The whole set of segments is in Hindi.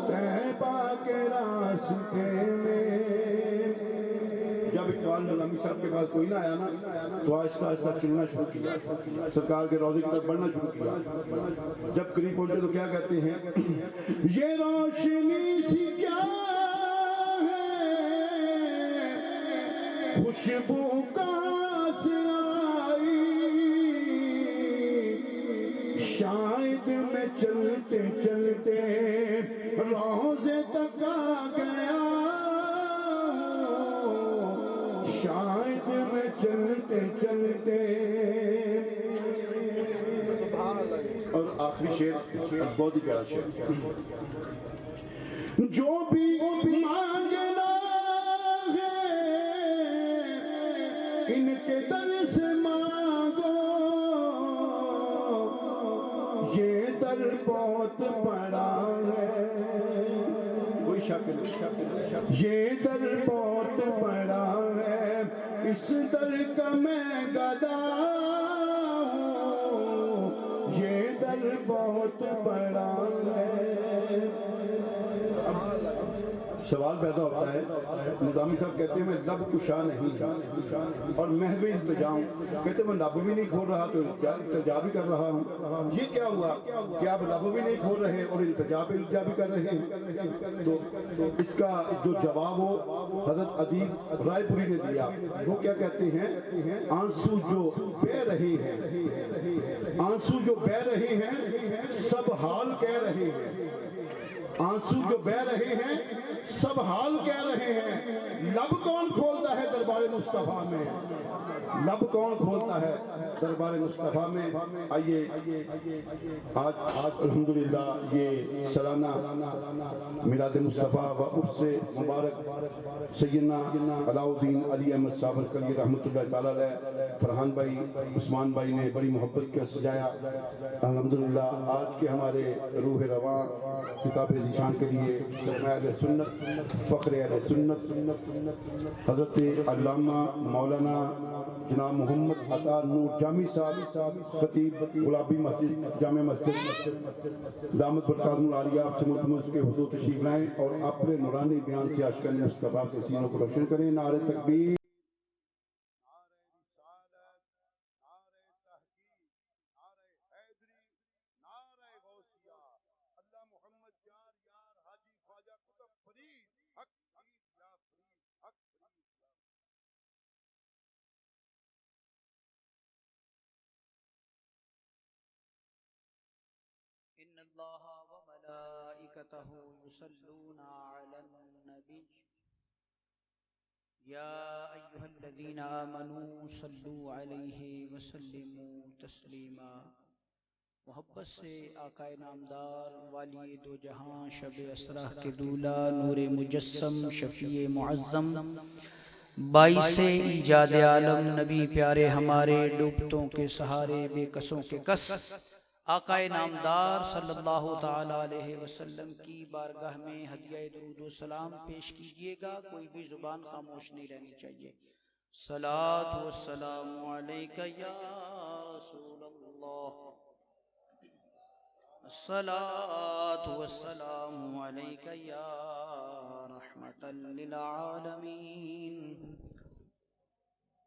तैबा के रास्ते में। जब इकबाल निज़ामी साहब के पास कोई ना आया ना तो आहिस्ता आहिस्ता चलना शुरू किया, सरकार के रौज़े की तरफ बढ़ना शुरू किया। जब करीब पहुंचे तो क्या कहते हैं, ये रोशनी सी क्या है, खुशबू कहाँ से आई, शायद मैं चलते चलते रोज़े तक आ गया, शायद मैं चलते चलते। और आखिरी शेर बहुत ही प्यारा शेर, जो भी मांगना है इनके दर से मांगो, ये दर बहुत बड़ा है, कोई शक नहीं, ये दर बहुत बड़ा है, इस दर का मैं गदा हूँ, ये दर बहुत बड़ा है। सवाल पैदा होता है, निज़ामी साहब कहते हैं मैं लब कुशा नहीं और महवी इल्तिजा हूँ, कहते मैं लब भी नहीं खोल रहा तो इल्तिजा भी कर रहा हूँ। ये क्या हुआ कि आप लब भी नहीं खोल रहे और इल्तिजा भी कर रहे हैं? तो इसका जो जवाब हो हज़रत अदीब रायपुरी ने दिया। वो क्या कहते हैं, आंसू जो बह रहे हैं, आंसू जो बह रहे हैं सब हाल कह रहे हैं, आंसू जो बह रहे हैं सब हाल कह रहे हैं। लब कौन खोलता है दरबार मुस्तफा में, लब कौन खोलता है दरबार मुस्तफा में। आइए आज अल्हम्दुलिल्लाह ये सलाना मिलाद मुस्तफा व उससे मुबारक सैयदना अलाउद्दीन अली अहमद साबर कली रहमतुल्लाह ताला अलैह, फरहान भाई उस्मान भाई ने बड़ी मोहब्बत के सजाया। अल्हम्दुलिल्लाह आज के हमारे रूह रवां किताब ज़ीशान के लिए सरमाए सुन्नत फ़ख्र अहले सुन्नत हज़रत अल्लामा मौलाना जनाब मोहम्मद अता नूर जामी साहब खतीब गुलाबी मस्जिद जामे मस्जिद दामद बरकातुहुल आलिया से मुल्क के हुजूर तशरीफ लाएं और अपने नूरानी बयान से आशिकान मुस्तफा के सीनों को रोशन करें। नारे तकबीर, इन्नल्लाह व मलाइकतहु युसल्लूना अलन नबी या अय्युहल्लज़ीना आमनू सल्लू अलैहि व सल्लिमू तस्लीमा। मोहब्बत से आकाए नामदार वाली दो जहां शब असरा के दूल्हा नूर मुजस्सम शफीए मुअज़्ज़म बाइसे ईजाद आलम नबी प्यारे हमारे डूबतों के सहारे बेकसों के कस आकाए नामदार सल्लल्लाहु ताला अलैहि वसल्लम की बारगाह में हदिया दुरूद व सलाम पेश कीजिएगा। कोई भी जुबान खामोश नहीं रहनी चाहिए। सलात व सलाम अलैका या रसूलल्लाह, सलात व सलाम अलैका या रहमतल लिल आलमीन।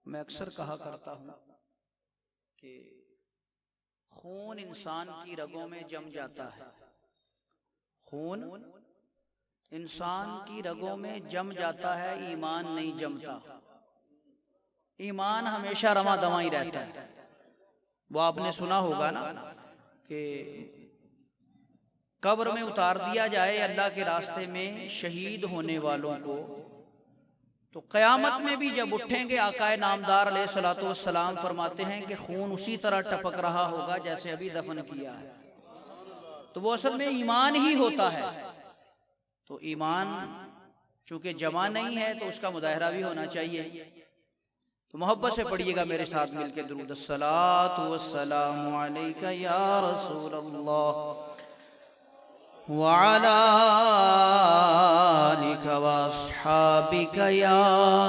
मैं अक्सर कहा करता हूँ कि खून इंसान की रगों में जम जाता है, खून इंसान की रगों में जम जाता है, ईमान नहीं जमता। ईमान हमेशा रमा दवाई रहता है। वो आपने सुना होगा ना कि कब्र में उतार दिया जाए अल्लाह के रास्ते में शहीद होने वालों को, तो क़यामत में भी जब उठेंगे आकाए नामदार अलैहिस्सलातु वस्सलाम फरमाते हैं कि खून उसी तरह टपक रहा होगा जैसे अभी दफन किया है। तो वो असल में ईमान ही होता है। तो ईमान चूंकि जमा नहीं है तो उसका मुदाहरा भी होना चाहिए। तो मोहब्बत से पढ़िएगा मेरे साथ मिलकर दुरूद अस्सलातु वस्सलामु अलैका या रसूलल्लाह व अला आलिका व अस्हाबिका या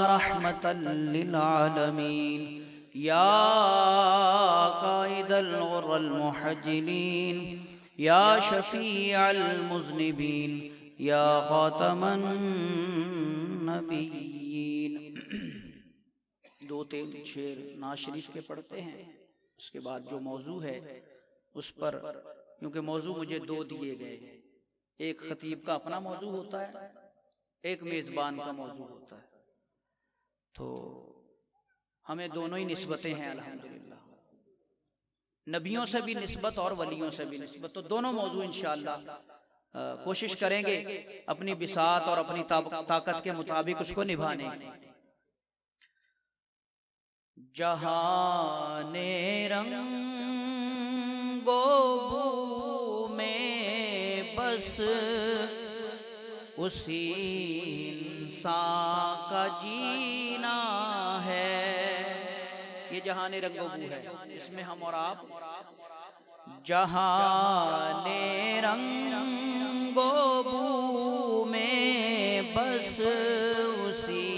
रहमतल लिल आलमीन या काइदल गुर्रल मुहज्जलीन या शफीअल मुज़निबीन या खातमन नबीयीन। दो तीन शेर नाज शरीफ के पढ़ते हैं, उसके बाद जो मौजू है उस पर, क्योंकि मौजू मुझे दो दिए गए, एक खतीब का अपना मौजू होता है, एक मेज़बान का मौजू होता है, तो हमें दोनों ही निस्बतें हैं अल्हम्दुलिल्लाह, नबियों से भी निस्बत और वलियों से भी निस्बत, तो दोनों मौजू इंशाअल्लाह कोशिश करेंगे अपनी बिसात और अपनी ताकत के मुताबिक उसको निभाने की। जहाने रंगो बू में बस उसी इंसान का जीना है। ये जहाने रंगो बू है, इसमें हम और आप जहाने रंगो बू में बस उसी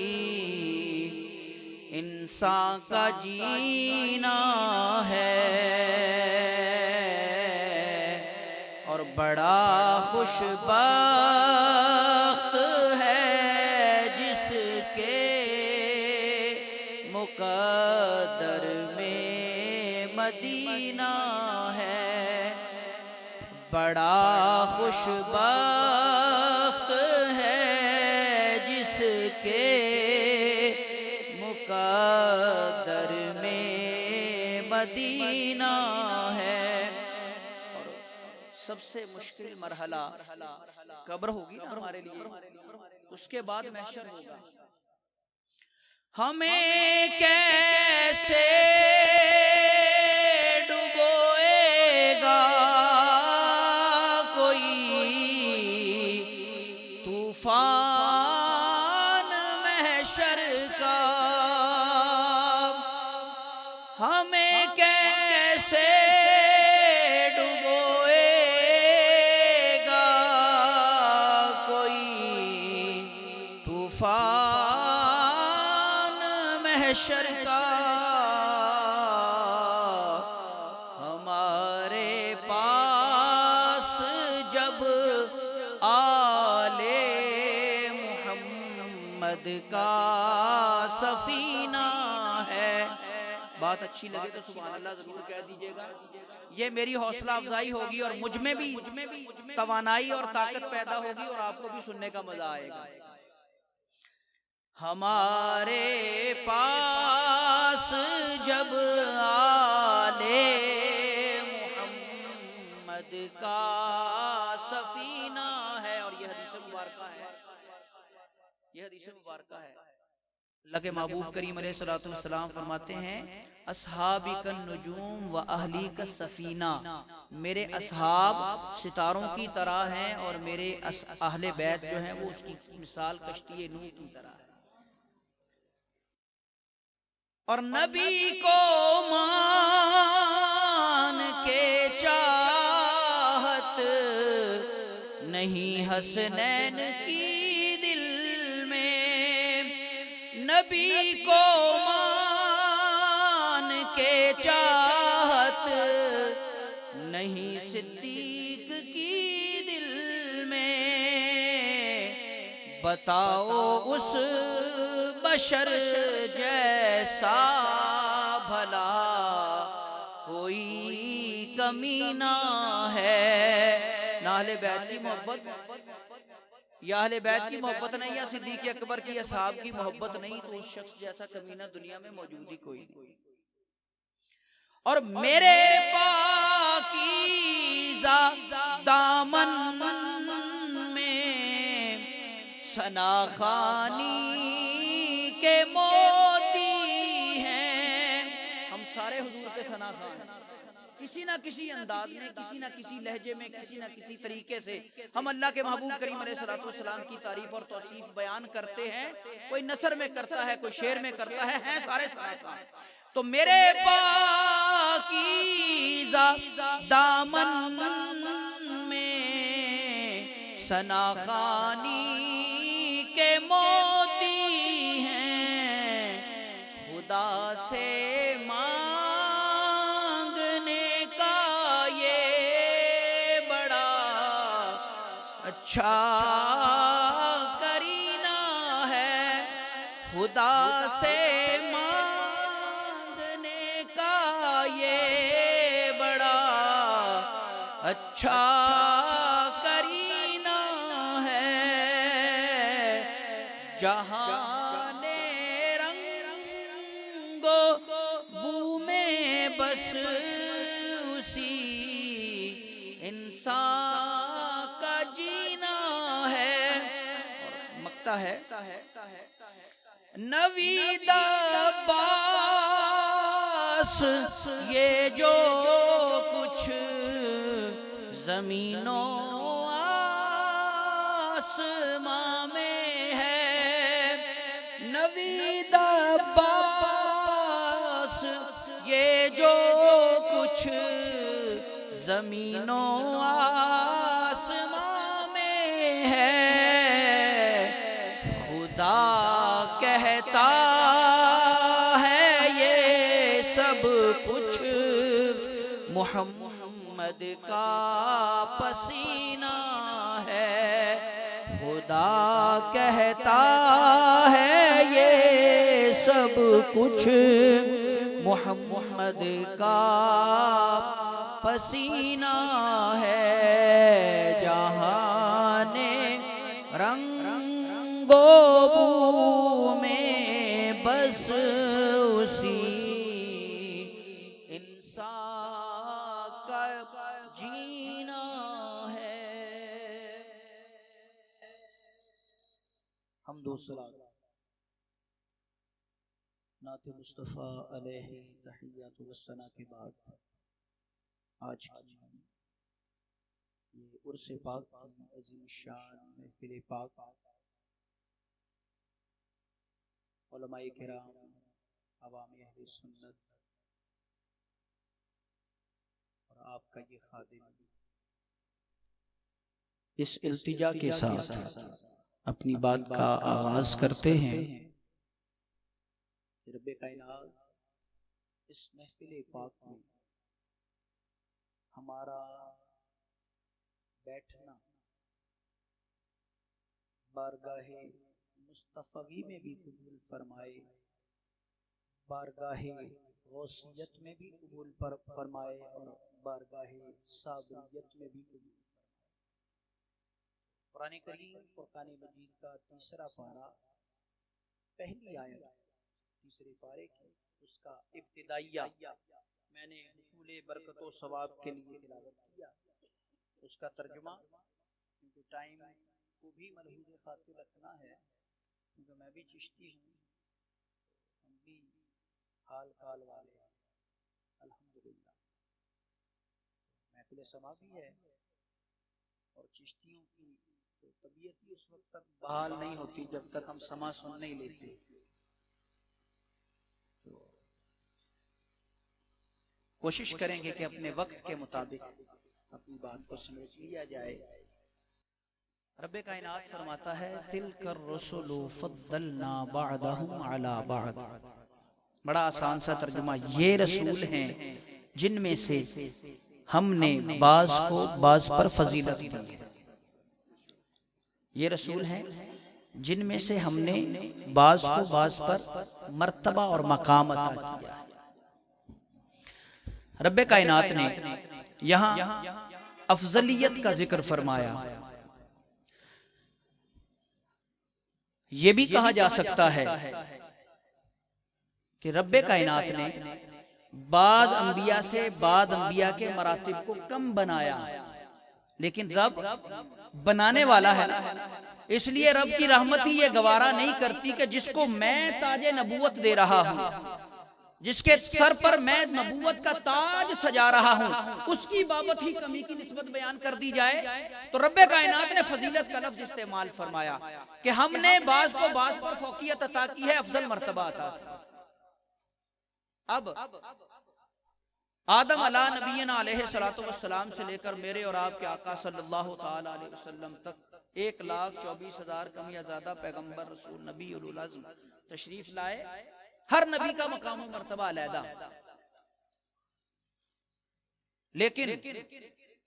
इंसान का जीना है, और बड़ा खुशबख्त है जिसके मुक़द्दर में मदीना है। बड़ा खुशबख्त है जिसके मुक़द्दर में मदीना है। और सबसे मुश्किल मरहला कब्र होगी ना हमारे लिए, उसके बाद महशर होगा। हमें कैसे डुबोएगा कोई तूफान महशर का, हमें कैसे डुबोएगा कोई तूफान महशर का। हमारे पास जब आले मुहम्मद का सफीना है। बात अच्छी लगे तो सुभान अल्लाह जरूर कह दीजिएगा, ये मेरी हौसला अफजाई होगी और मुझ में भी तवानाई और ताकत पैदा होगी और आपको भी सुनने का मजा आएगा। हमारे पास जब आले मुहम्मद का सफीना है, और यह हदीस मुबारका है, यह हदीस मुबारका है। अल्लाह के महबूब करीम अलैहिस्सलातु वस्सलाम फरमाते हैं, अस्हाबी कन नुजूम व अहली का सफीना, मेरे असहाब सितारों की तरह हैं और मेरे अहले बैत जो हैं वो उसकी मिसाल कश्ती नूह की तरह है। और नबी को मान के चाहत नहीं हसनैन की दिल में, नबी को मान के चाहत नहीं सिद्दीक की दिल में। बताओ उस बशर जैसा भला कोई कमीना है। ना अहले बैत की मोहब्बत, या अहले बैत की मोहब्बत नहीं, या सिद्दीक अकबर की असहाब की मोहब्बत नहीं, तो उस शख्स जैसा कमीना दुनिया में मौजूद ही कोई नहीं। और मेरे पाकीज़ा दामन में सनाखानी के मोती हैं। हम सारे हुजूर के सनाखान, किसी ना किसी अंदाज में, किसी ना किसी लहजे में, किसी ना किसी तरीके से हम अल्लाह के महबूब करीम अलैहिस्सलातु वस्सलाम की तारीफ और तौसीफ बयान करते हैं। कोई नसर में करता है, कोई शेर में करता है सारे सनाखान। तो मेरे पाकीज़ा दामन में सनाखानी के मोती हैं। खुदा से मांगने का ये बड़ा अच्छा करीना है खुदा से मांगने का ये बड़ा अच्छा करीना है। जहाने रंगो बू में बस उसी इंसान का जीना है। मकता है नवीद अब्बास ये जो कुछ जमीनों आसमां में है। नवीद अब्बास ये जो कुछ जमीनों आसमां में है खुदा कहता है ये सब कुछ मोहम्मद का पसीना है। खुदा कहता है ये सब कुछ मोहम्मद का पसीना है। जहाने रंगो बू में बस उसी इंसान का जीना है। हम दूसरा नात मुस्तफ़ा अलैहि तहिय्यातु वस्सना के बाद आज की ये उर्स पाक की अज़ीम शान महफ़िल पाक उलमाए किराम अवामी अहले सुन्नत और आपका ये खादिम इस इल्तिजा के साथ अपनी बात का आगाज करते हैं। रब्बे कायनात इस महफिल पाक में हमारा बैठना बारगाहे मुस्तफ़वी में भी कबूल फरमाए, बारगाहे गौसियत में भी कबूल फरमाए और बारगाहे साबरियत में भी कबूल फरमाए। कुरान करीम फुरकान मजीद का तीसरा पारा पहली आयत तीसरे पारे की उसका इब्तिदाइया मैंने हुसूल बरकत व सवाब के लिए तिलावत किया। उसका तर्जुमा क्योंकि टाइम को भी मलहूज़ खातिर रखना है, क्योंकि मैं भी चिश्ती हूँ, हम भी हाल काल वाले अल्हम्दुलिल्लाह। महफिल समा भी है और चिश्तियों की तो तबीयत ही उस वक्त तक बहाल नहीं होती जब तक हम समा सुन नहीं लेते। तो कोशिश करेंगे कि अपने वक्त के मुताबिक अपनी बात को समेट लिया जाए। रब्बे कायनात फरमाता है तिलकर रसूलु फद्दलना बअदहुम अला बअद। बड़ा आसान सा तर्जुमा, ये रसूल हैं जिनमें से हमने बाज को बाज पर फजीलत दी है। ये रसूल हैं जिनमें से हमने बाज को बाज पर मर्तबा और मकाम अता किया है। रब्बे कायनात ने यहाँ अफजलियत का जिक्र फरमाया। ये भी कहा जा सकता है कि रब्बे कायनात ने बाद अंबिया से बाद अंबिया के मरातिब को कम बनाया, लेकिन रब बनाने वाला है ना, इसलिए रब की रहमत ही ये गवारा नहीं करती कि जिसको मैं ताजे नबूवत दे रहा हूं, जिसके सर पर मैं नबूवत का ताज सजा रहा हूं, उसकी बाबत ही कमी की निस्बत बयान कर दी जाए। तो रब्बे कायनात ने फजीलत का लफ्ज इस्तेमाल फरमाया कि हमने बाज को बाज पर फौकियत अता की है, अफजल मर्तबा अता। अब आदम अला नबीना अलैहिस्सलातु वस्सलाम से लेकर मेरे और आपके आका सल्लल्लाहु ताला अलैहि वसल्लम तक 1,24,000 कम या ज्यादा पैगंबर रसूल नबी उलुल अज़्म तशरीफ लाए। हर नबी का मकाम व मर्तबा अलहदा, लेकिन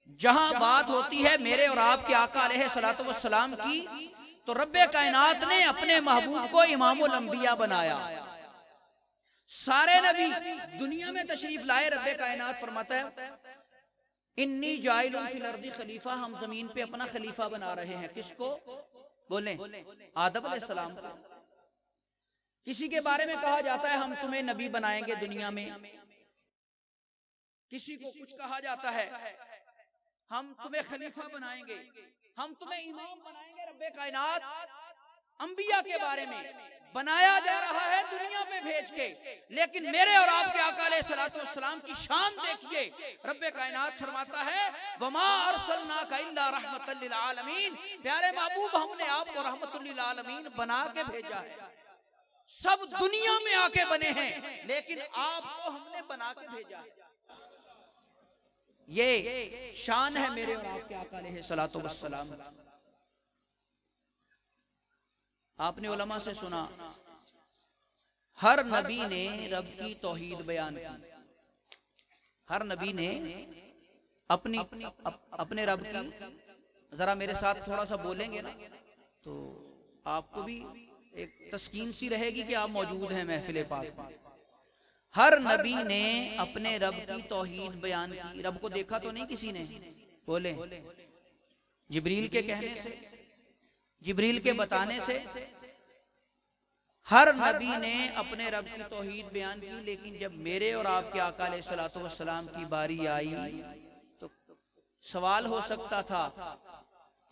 जहां बात होती है मेरे और आपके आका अलैहिस्सलातु वस्सलाम की, तो रब्बे कायनात ने अपने महबूब को इमामुल अंबिया बनाया। सारे नबी दुनिया में तशरीफ लाए, रब्बे कायनात फरमाता है इन्नी जाइलुन फिल अर्दी खलीफा, हम जमीन पे अपना खलीफा बना रहे हैं। किसको बोले? आदम अलैहिस्सलाम को। किसी के बारे में कहा जाता है हम तुम्हें नबी बनाएंगे दुनिया में, किसी को कुछ कहा जाता है हम तुम्हें खलीफा बनाएंगे, हम तुम्हें इमाम बनाएंगे। रब्बे कायनात अंबिया के बारे में बनाया जा रहा है दुनिया पे भेज के, लेकिन मेरे और आपके आका अलैहिस्सलातु वस्सलाम की शान देखिए। रब्बे कायनात फरमाता है वमा अरसलनाका इल्ला रहमतल लिल आलमीन, प्यारे महबूब हमने आपको रहमतुल लिल आलमीन बना के भेजा है। सब दुनिया में आके बने हैं, लेकिन आपको हमने बना के भेजा है। ये शान है मेरे और आपके आका अलैहिस्सलातु वस्सलाम। आपने उलमा से सुना हर नबी ने रब की तौहीद बयान की, हर नबी ने अपने रब की, जरा मेरे साथ थोड़ा सा बोलेंगे ना तो आपको भी एक तस्कीन सी रहेगी कि आप मौजूद हैं महफिल पाक में। हर नबी ने अपने रब की तौहीद बयान की। रब को देखा तो नहीं किसी ने, बोले जिब्रील के कहने से, जिब्रील के बताने से हर नबी ने अपने रब की तौहीद बयान की। लेकिन जब मेरे और आपके आका अलैहिस्सलातु वस्सलाम की बारी आई तो सवाल हो सकता था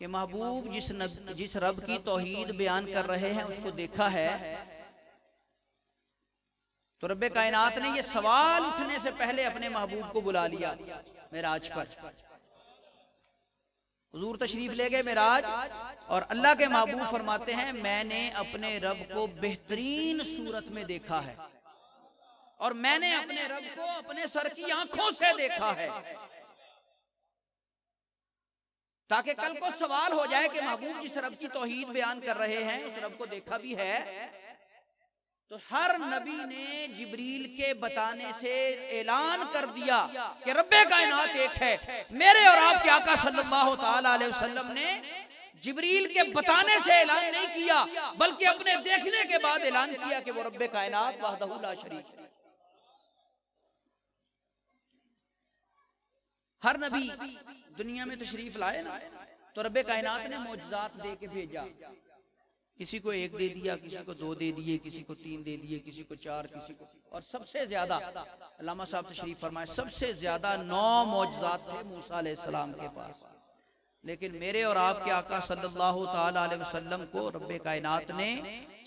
कि महबूब जिस रब की तौहीद बयान कर रहे हैं उसको देखा है? तो रब्बे कायनात ने ये सवाल उठने से पहले अपने महबूब को बुला लिया मेराज पर। हुजूर तशरीफ ले गए मेराज, और अल्लाह के महबूब फरमाते हैं मैंने अपने रब को बेहतरीन सूरत में देखा है, और मैंने अपने रब को अपने सर की आंखों से देखा है, ताकि कल को सवाल हो जाए कि महबूब जिस रब की तौहीद बयान कर रहे हैं उस रब को देखा भी है। तो हर नबी ने जिब्रील के बताने से ऐलान कर दिया कि रब्बे कायनात एक है। मेरे और आपके आका सल्लल्लाहु ताला अलैहि वसल्लम ने जिब्रील के बताने से ऐलान नहीं किया, बल्कि अपने देखने के बाद ऐलान किया कि वो रब्बे कायनात वहदहु ला शरीक है। हर नबी दुनिया में तशरीफ लाए ना तो रब्बे कायनात ने मौजज़ात दे के भेजा। किसी को एक दे दिया, किसी को दो दे दिए, किसी को तीन दे दिए, किसी को चार, किसी को, और सबसे ज्यादा अल्लामा साहब तशरीफ फरमाए सबसे ज्यादा 9 मौजज़ात थे मूसा अलैहिस्सलाम के पास। लेकिन मेरे और आपके आका सल्लल्लाहु ताला अलैहि वसल्लम को रब्बे कायनात ने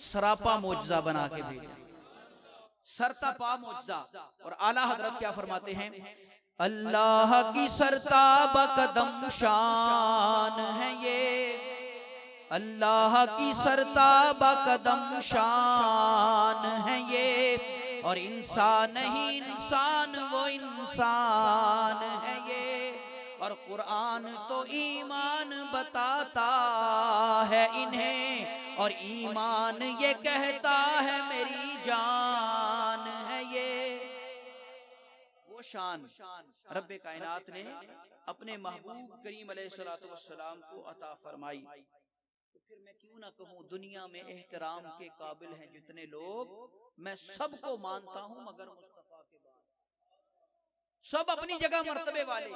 सरापा मौजज़ा बना के भेजा, सरतापा मौजज़ा। और आला हजरत क्या फरमाते हैं? अल्लाह की सरताब कदम शान है ये, अल्लाह की सरताब कदम शान है ये, और इंसान नहीं इंसान वो इंसान है ये, और कुरान तो ईमान बताता है इन्हें, और ईमान ये कहता है मेरी जान है ये। वो शान रब्बे कायनात ने अपने महबूब करीम अलैहिस्सलातु वस्सलाम को अता फरमाई। तो फिर मैं क्यों ना कहूँ दुनिया में एहतराम के काबिल हैं जितने लोग, मैं सबको मानता हूँ मगर मुस्तफा के बाद। सब अपनी जगह मर्तबे वाले,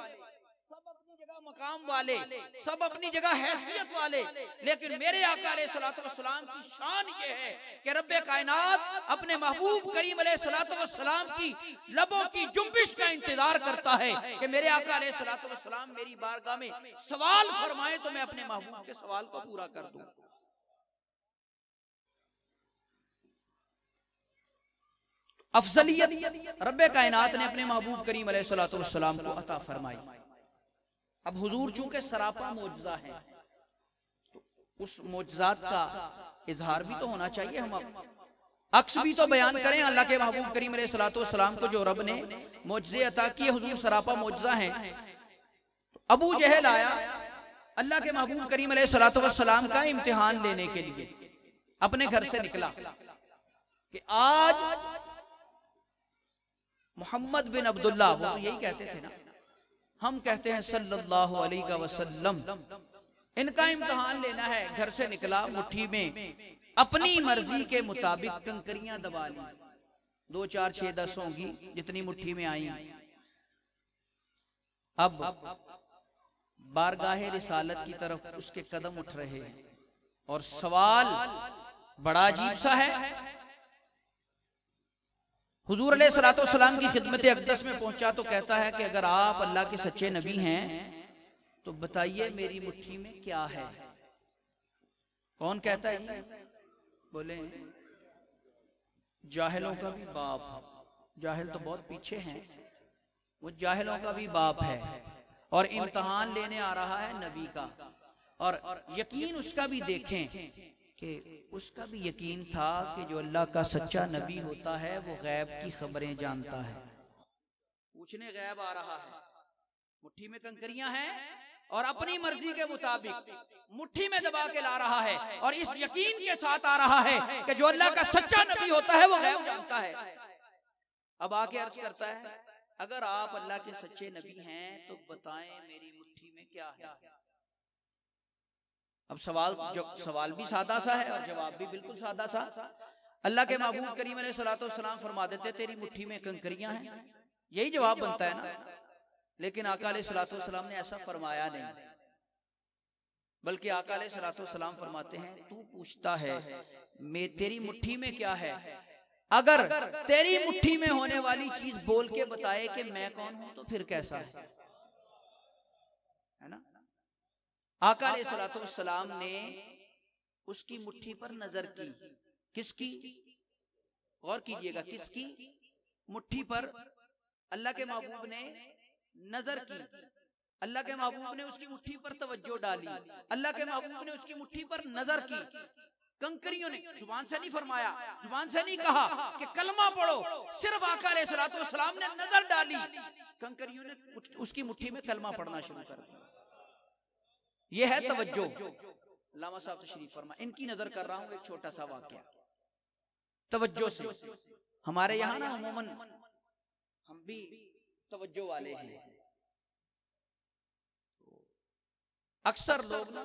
सब अपनी जगह मकाम वाले, सब अपनी जगह हैसियत वाले, लेकिन मेरे आका अलैहिस्सलातु वस्सलाम की शान ये है कि रब्बे कायनात अपने महबूब करीम अलैहिस्सलातु वस्सलाम की लबों की जुम्बिश का इंतजार करता है कि मेरे आका अलैहिस्सलातु वस्सलाम मेरी बारगाह में सवाल फरमाए तो मैं अपने महबूब के सवाल को पूरा कर दूं। अफजलियत रब्बे कायनात ने अपने महबूब करीम अलैहिस्सलातु वस्सलाम को अता फरमाई। अब हुजूर चूंकि सरापा मौजज़ा है तो उस मौजज़ात का इजहार भी तो होना चाहिए, हम अक्स भी तो बयान करें अल्लाह के महबूब करीम अलैहिस्सलातु वस्सलाम को जो रब ने मौजज़े अता किए। हुजूर सरापा मौजज़ा हैं। अबू जहल आया अल्लाह के महबूब करीम अलैहिस्सलातु वस्सलाम का इम्तिहान लेने के लिए, अपने घर से निकला कि आज मोहम्मद बिन अब्दुल्ला, वो यही कहते थे ना, हम कहते हैं सल्लल्लाहु अलैहि वसल्लम। इनका इम्तिहान लेना है, घर से निकला, मुट्ठी में अपनी मर्जी के मुताबिक कंकरियां दबा ली, 2 4 6 10 होंगी जितनी मुट्ठी में आई। अब बारगाहे रिसालत की तरफ उसके कदम उठ रहे हैं और सवाल बड़ा अजीब सा है। हुजूर अलैहिस्सलाम की खिदमत अक़दस में पहुंचा तो कहता है कि अगर आप अल्लाह के सच्चे नबी हैं तो बताइए मेरी मुट्ठी में क्या है। कौन कहता है? बोले जाहिलों का भी बाप। जाहिल तो बहुत पीछे हैं, वो जाहिलों का भी बाप है और इम्तिहान लेने आ रहा है नबी का। और यकीन उसका भी देखें कि उसका भी यकीन था कि जो अल्लाह का सच्चा नबी होता है वो गैब की खबरें जानता है। पूछने गैब आ रहा है, मुट्ठी में कंकरियां हैं और अपनी मर्जी के मुताबिक मुट्ठी में दबा के ला रहा है और इस यकीन के साथ आ रहा है कि जो अल्लाह का सच्चा नबी होता है वो गैब जानता है। अब आके अर्ज करता है, अगर आप अल्लाह के सच्चे नबी हैं तो बताएं मेरी मुट्ठी में क्या है। अब सवाल भी सादा सा है और जवाब भी बिल्कुल सादा सा। अल्लाह के महबूब करीम अलैहिस्सलाम फरमा देते तेरी मुट्ठी में कंकरियां हैं, यही जवाब बनता है ना। लेकिन आका अलैहिस्सलाम ने ऐसा फरमाया नहीं, बल्कि आका अलैहिस्सलाम फरमाते हैं तू पूछता है मैं तेरी मुट्ठी में क्या है, अगर तेरी मुट्ठी में होने वाली चीज बोल के बताए कि मैं कौन हूं तो फिर कैसा है ना। आका अलैहिस्सलाम ने उसकी मुट्ठी पर नजर की। किसकी? गौर कीजिएगा, किसकी मुट्ठी पर अल्लाह के महबूब ने नजर की। अल्लाह के महबूब ने उसकी मुट्ठी पर तवज्जो डाली, अल्लाह के महबूब ने उसकी मुट्ठी पर नजर की। कंकरियों ने जुबान से नहीं फरमाया, जुबान से नहीं कहा कि कलमा पढ़ो, सिर्फ आका अलैहिस्सलाम ने नजर डाली, कंकरियों ने उसकी मुट्ठी में कलमा पढ़ना शुरू कर दिया। यह है तवज्जो। लामा साहब तशरीफ फरमा, इनकी नजर कर रहा हूं एक छोटा सा वाकया तवज्जो से। हमारे यहाँ ना अमूमन हम भी तवज्जो वाले हैं। अक्सर लोग ना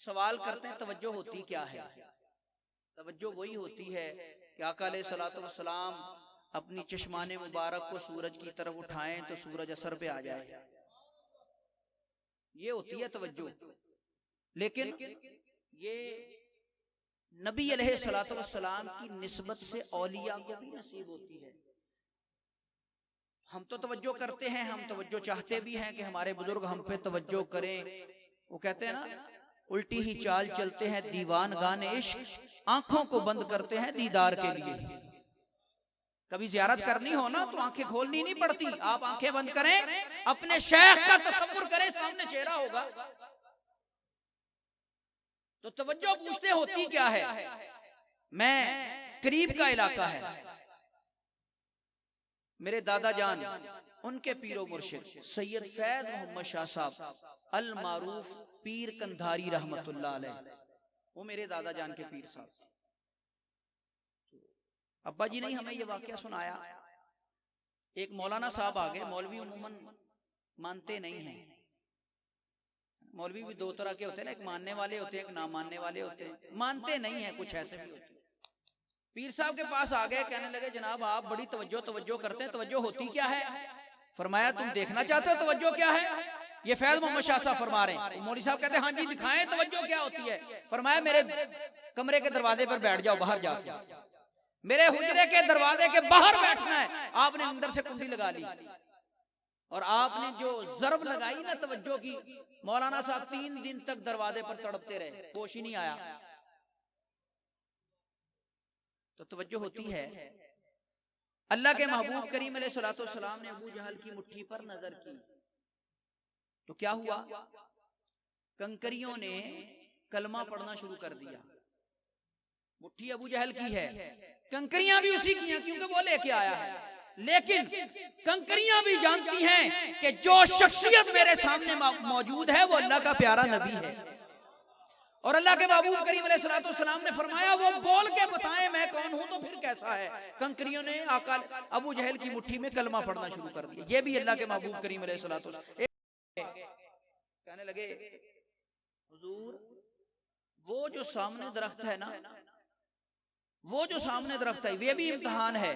सवाल करते हैं तवज्जो होती क्या है। तवज्जो वही होती है कि आका अलैहिस्सलाम अपनी चश्माने मुबारक को सूरज की तरफ उठाएं तो सूरज असर पे आ जाए, ये होती है तवज्जो। लेकिन ये नबी अलैहिस्सलाम की निस्बत से औलिया को भी नसीब होती है। हम तो तवज्जो करते हैं, हम तवज्जो चाहते भी हैं कि हमारे बुजुर्ग हम पे तवज्जो करें। वो कहते हैं ना, उल्टी ही चाल चलते हैं दीवान गाने इश्क, आंखों को बंद करते हैं दीदार के लिए। कभी ज़ियारत करनी हो ना तो आंखें खोलनी नहीं पड़ती, आप आंखें बंद करें, अपने शेख का तसव्वुर करें, सामने चेहरा होगा। तो तवज्जो पूछते होती क्या है। मैं करीब का इलाका है, मेरे दादा जान उनके पीरो मुर्शिद सैयद फैज मोहम्मद शाह साहब अल मारूफ पीर कंधारी रहमतुल्लाह अलैह, वो मेरे दादा जान के पीर साहब। अब्बा जी ने हमें ये वाकया सुनाया। एक मौलाना साहब आ गए। मौलवी उम्मन मानते नहीं हैं। मौलवी भी 2 तरह के होते हैं ना, एक मानने वाले होते हैं, एक ना मानने वाले होते हैं। मानते नहीं हैं, कुछ ऐसे भी होते हैं। पीर साहब के पास आ गए, कहने लगे जनाब आप बड़ी तवज्जो करते हैं, तवज्जो होती क्या है। फरमाया तुम देखना चाहते हो तवज्जो क्या है। ये फैज मोहम्मद शाह साहब फरमा रहे हैं। मौलवी साहब कहते हैं हाँ जी दिखाएं तवज्जो क्या होती है। फरमाया मेरे कमरे के दरवाजे पर बैठ जाओ, बाहर जाओ, मेरे हुजरे के दरवाजे के बाहर बैठना है। आपने अंदर से कुंडी लगा ली और आपने जो जरब लगाई ना तवज्जो की, मौलाना साहब 3 दिन तक दरवाजे पर तड़पते रहे, होश ही नहीं आया। तो तवज्जो होती है। अल्लाह के महबूब करीम अलैहिस्सलाम ने अबू जहल की मुट्ठी पर नजर की तो क्या हुआ, कंकरियों ने कलमा पढ़ना शुरू कर दिया। मुट्ठी अबू जहल की है, कंकरियां भी उसी की हैं क्योंकि वो लेके आया है। लेकिन कंकरियां भी जानती हैं कि जो शख्सियत मेरे सामने मौजूद है वो अल्लाह का प्यारा नबी है। और अल्लाह के महबूब करीम अलैहिस्सलाम ने फरमाया वो बोल के बताएं मैं कौन हूं तो फिर कैसा है। कंकरियों ने आका अबू जहल की मुट्ठी में कलमा पढ़ना शुरू कर दिया। ये भी अल्लाह के महबूब करीम अलैहिस्सलाम कहने लगे हुजूर वो जो सामने दरख्त है ना, वो जो सामने दरख्त है ये भी इम्तिहान है।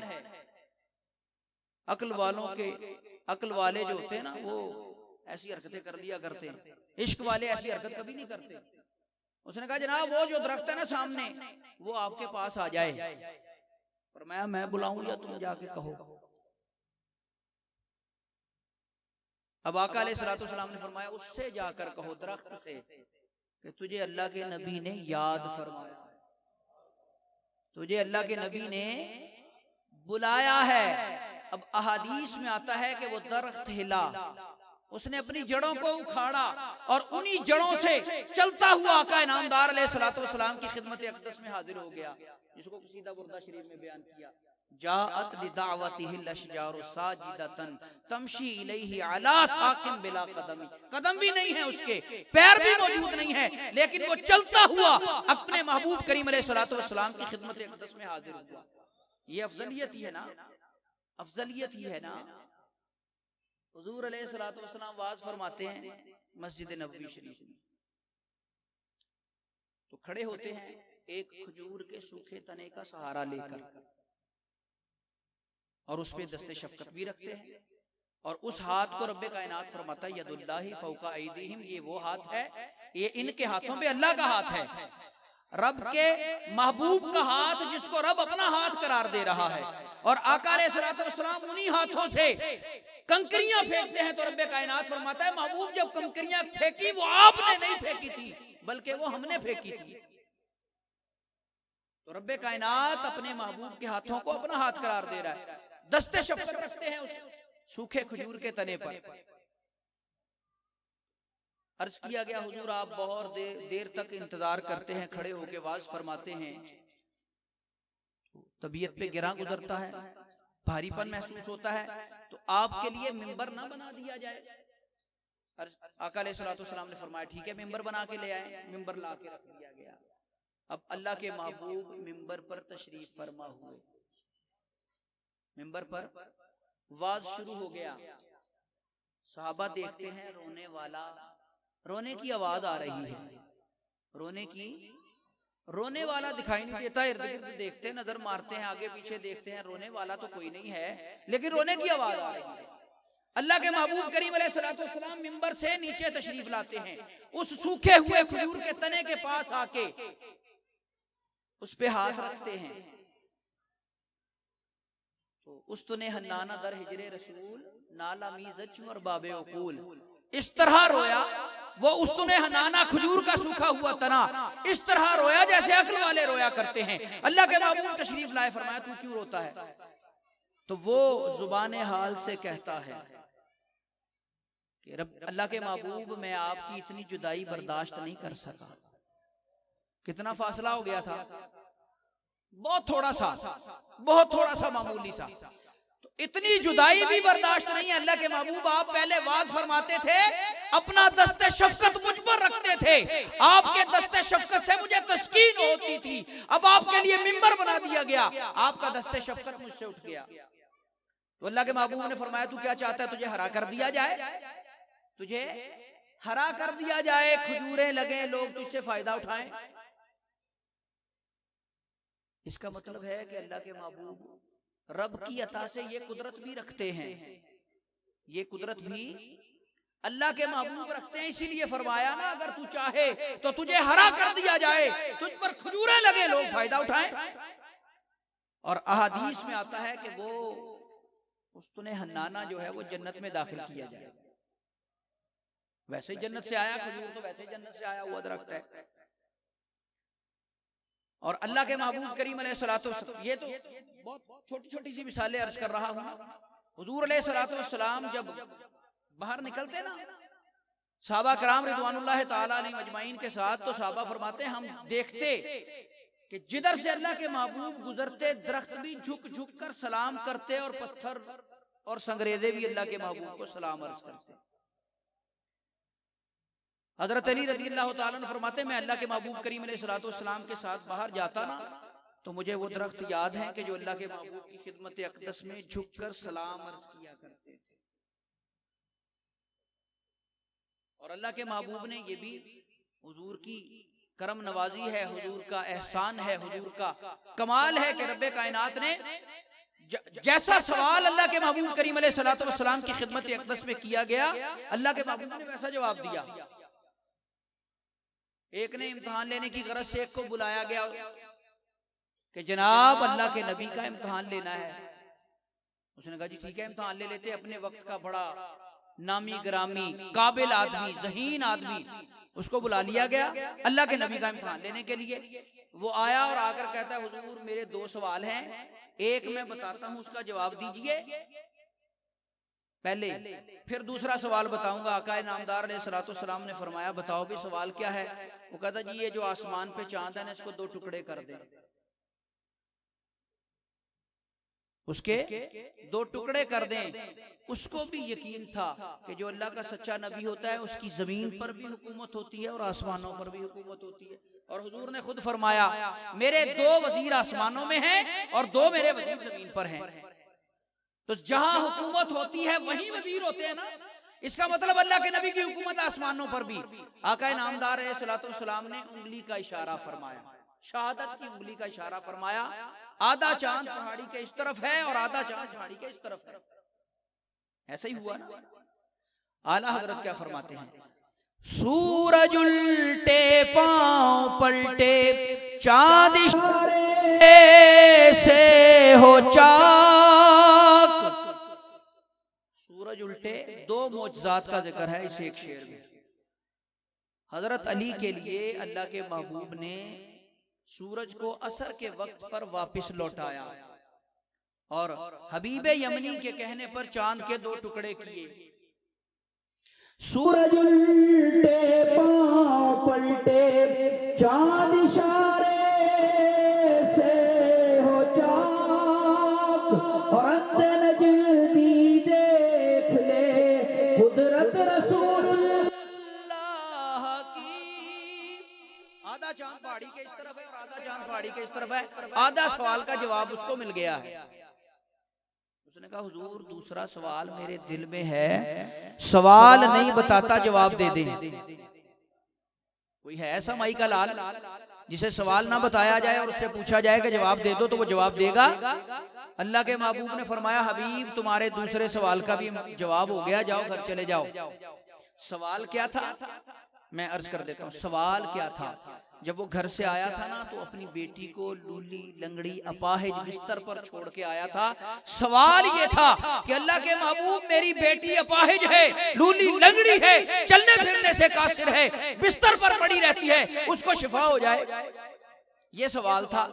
अक्ल वाले जो होते हैं ना वो ऐसी हरकतें कर लिया करते हैं, इश्क वाले ऐसी हरकत कभी नहीं करते। उसने कहा जनाब वो जो दरख्त है ना सामने वो आपके पास आ जाए, पर मैं बुलाऊं या तुम जाके कहो। अब आका अलैहिस्सलाम ने फरमाया उससे जाकर कहो, दरख्त से, कि तुझे अल्लाह के नबी ने याद फरमाया, तुझे अल्लाह के नबी ने बुलाया है। अब अहादीस में आता है कि वो दरख्त हिला, उसने अपनी जड़ों को उखाड़ा और उन्हीं जड़ों से चलता हुआ आका इनामदार अलैहिस्सलाम की खिदमत अक़दस में हाजिर हो गया, जिसको सीधा बुर्दा शरीफ में बयान किया। जाअत लिदावतिहिल अशजारु साजिदतन तमशी इलैहि अला साकिन बिला कदमी, कदम भी नहीं है उसके, पैर भी मौजूद नहीं है, लेकिन वो चलता हुआ अपने महबूब करीम अलैहिस्सलाम की खिदमत अक़दस में हाजिर हुआ। ये अफजलियत ही है ना, अफजलियत ही है ना। हुजूर अलैहिस्सलाम वाज फरमाते हैं मस्जिद नबवी शरीफ में, तो खड़े होते हैं एक खजूर के सूखे तने का सहारा लेकर, और उस पे दस्ते शफकत भी रखते हैं, और उस हाथ को रब्बे कायनात फरमाता है यदुल्लाहि फौका ऐदीहिम, ये वो हाथ है, ये इनके हाथों पे अल्लाह का हाथ है, रब के महबूब का हाथ जिसको रब अपना हाथ करार दे रहा है। और आका अलैहिस्सलाम उन्हीं हाथों से कंकरियां फेंकते हैं, तो रब्बे कायनात फरमाता है महबूब जब कंकरियां फेंकी वो आपने नहीं फेंकी थी बल्कि वो हमने फेंकी थी। तो रब्बे कायनात अपने महबूब के हाथों को अपना हाथ करार दे रहा है, दस्ते शफकत रखते हैं उस सूखे खजूर के तने पर। अर्ज किया गया हुजूर आप बहुत देर तक इंतजार करते हैं, खड़े होके वाज फरमाते हैं, तबीयत पे गिरा गुजरता है, भारीपन महसूस होता है, तो आपके लिए मिंबर ना बना दिया जाए। आका अलैहिस्सलाम ने फरमाया ठीक है मिंबर बना के ले आए, मिंबर ला के रख दिया गया। अब अल्लाह के महबूब मिंबर पर तशरीफ फरमा हुए, मिंबर पर वाज शुरू हो गया, सहाबा देखते हैं रोने वाला, रोने की आवाज आ रही है, रोने वाला दिखाई नहीं देता, इर्द गिर्द देखते हैं, नजर मारते हैं, आगे पीछे देखते हैं, रोने वाला तो कोई नहीं है, लेकिन रोने की आवाज आ रही है। अल्लाह के महबूब करीम अलैहिस्सलाम मिंबर से नीचे तशरीफ लाते हैं, उस सूखे हुए खजूर के तने के पास आके उस पे हाथ रखते हैं, तो उस्तुने हन्नाना दर हिजरे रसूल नाला मीज़च और बाबे उकूल, इस तरह रोया वो उस्तुने हन्नाना खजूर का सूखा हुआ तना, इस तरह रोया जैसे अक्ल वाले रोया करते हैं। अल्लाह के महबूब तशरीफ लाए, फरमाया तू क्यों रोता है? तो वो जुबाने हाल से कहता है कि रब अल्लाह के महबूब मैं आपकी इतनी जुदाई बर्दाश्त नहीं कर सका। कितना फासला हो गया था, बहुत थोड़ा सा मामूली सा, तो इतनी जुदाई भी बर्दाश्त नहीं है। अल्लाह के महबूब आप पहले वाज फरमाते थे अपना दस्ते शफकत मुझ पर रखते थे, आपके दस्ते शफकत से मुझे तस्कीन होती थी, अब आपके लिए मिंबर बना दिया गया, आपका दस्ते शफकत मुझसे उठ गया। तो अल्लाह के महबूब ने फरमाया तू क्या चाहता है, तुझे हरा कर दिया जाए, तुझे हरा कर दिया जाए, खजूरें लगे, लोग तुझसे फायदा उठाएं। इसका मतलब है कि अल्लाह के महबूब रब की अता से ये कुदरत भी रखते हैं, ये कुदरत भी अल्लाह के महबूब रखते हैं। इसीलिए फरमाया ना अगर तू चाहे तो तुझे हरा कर दिया जाए, तुझ पर खजूरें लगे, लोग फायदा उठाएं। और अहादीस में आता है कि वो उस्तुने हन्नाना जो है वो जन्नत में दाखिल किया जाए, वैसे ही जन्नत से आया खजूर, तो वैसे ही जन्नत से आया हुआ दरख्त है। और अल्लाह के महबूब करीम अलैहिस्सलाम, ये तो बहुत छोटी छोटी सी मिसालें अर्ज कर रहा हूँ। हुजूर अलैहिस्सलाम जब बाहर निकलते ना सहाबा कराम रिदवानुल्लाह ताला अलैहिम अजमाइन के साथ, तो सहाबा फरमाते हम देखते कि जिधर से अल्लाह के महबूब गुजरते दरख्त भी झुक झुक कर सलाम करते, और पत्थर और संगरेजे भी अल्लाह के महबूब को सलाम अर्ज करते। हजरत अली रज़ियल्लाहु ताला अन्हु फरमाते मैं अल्लाह के महबूब करीम अलैहिस्सलाम के साथ बाहर जाता ना, तो मुझे वो दरख्त याद है कि जो अल्लाह के महबूब की खिदमत अक़दस में झुककर सलाम अर्ज किया करते थे। और अल्लाह के महबूब ने ये भी हुजूर की करम नवाजी है, हुजूर का एहसान है, हुजूर का कमाल है कि रब्बे कायनात ने जैसा सवाल अल्लाह के महबूब करीम अलैहिस्सलातु वस्सलाम की खिदमत अक़दस में किया गया, अल्लाह के महबूब ने वैसा जवाब दिया। एक ने इम्तिहान लेने की गरज से एक को बुलाया गया कि जनाब अल्लाह के नबी का इम्तिहान लेना है। उसने कहा जी ठीक है इम्तिहान ले लेते। अपने वक्त का बड़ा नामी ग्रामी काबिल आदमी ज़हीन आदमी उसको बुला लिया गया अल्लाह के नबी का इम्तिहान लेने के लिए। वो आया और आकर कहता है हुजूर मेरे दो सवाल हैं, एक मैं बताता हूं उसका जवाब दीजिए पहले, फिर दूसरा सवाल बताऊंगा। आका नामदार अलैहिस्सलाम ने फरमाया बताओ भी सवाल क्या है। वो कहता जी ये जो आसमान पे चांद है ना इसको दो टुकड़े कर दे। उसके दो टुकड़े कर दें। उसको भी यकीन था कि जो अल्लाह का सच्चा नबी होता है उसकी जमीन पर भी हुकूमत होती है और आसमानों पर भी हुकूमत होती है। और हुजूर ने खुद फरमाया मेरे दो वजीर आसमानों में हैं और दो मेरे वजीर जमीन पर हैं। तो जहां हुकूमत होती है वहीं वजीर होते हैं ना। इसका मतलब अल्लाह के नबी की हुकूमत आसमानों पर भी। आका नामदार अलैहिस्सलाम ने उंगली का इशारा फरमाया, शहादत की उंगली का इशारा फरमाया। आधा चांद पहाड़ी के इस तरफ है और आधा चांद पहाड़ी के इस तरफ है। ऐसा ही हुआ ना। आला हजरत क्या फरमाते हैं, सूरज उल्टे पांव पलटे चांद इशारे से हो चाक। सूरज उल्टे, दो मौजज़ात का जिक्र है इस एक शेर में। हजरत अली के लिए अल्लाह के महबूब ने सूरज को असर के वक्त पर वापस लौटाया और हबीब यमनी के कहने पर चांद के दो टुकड़े किए। सूरज उल्टे पांव पलटे चांद इशारे से हो चाक और अंधे नजदी देख ले कुदरत रसूलुल्लाह की। आधा चांद पहाड़ी के इस तरफ है और आधा चांद पहाड़ी के इस तरफ है। आधा सवाल का जवाब उसको मिल गया है। उसने कहा हुजूर दूसरा सवाल मेरे दिल में है, सवाल नहीं बताता जवाब दे दे। कोई है ऐसा माई का लाल जिसे सवाल ना बताया जाए और उससे पूछा जाए कि जवाब दे दो तो वो जवाब देगा। अल्लाह के महबूब ने फरमाया हबीब तुम्हारे दूसरे सवाल का भी जवाब हो गया, जाओ घर चले जाओ। सवाल क्या था मैं अर्ज कर देता हूँ। सवाल क्या था, जब वो घर से आया था ना तो अपनी बेटी को लूली लंगड़ी अपाहिज बिस्तर पर छोड़ के आया था। सवाल ये था कि अल्लाह के महबूब मेरी बेटी अपाहिज है, लूली लंगड़ी है, चलने फिरने से कासिर है, बिस्तर पर पड़ी रहती है, उसको शिफा हो जाए। ये सवाल था।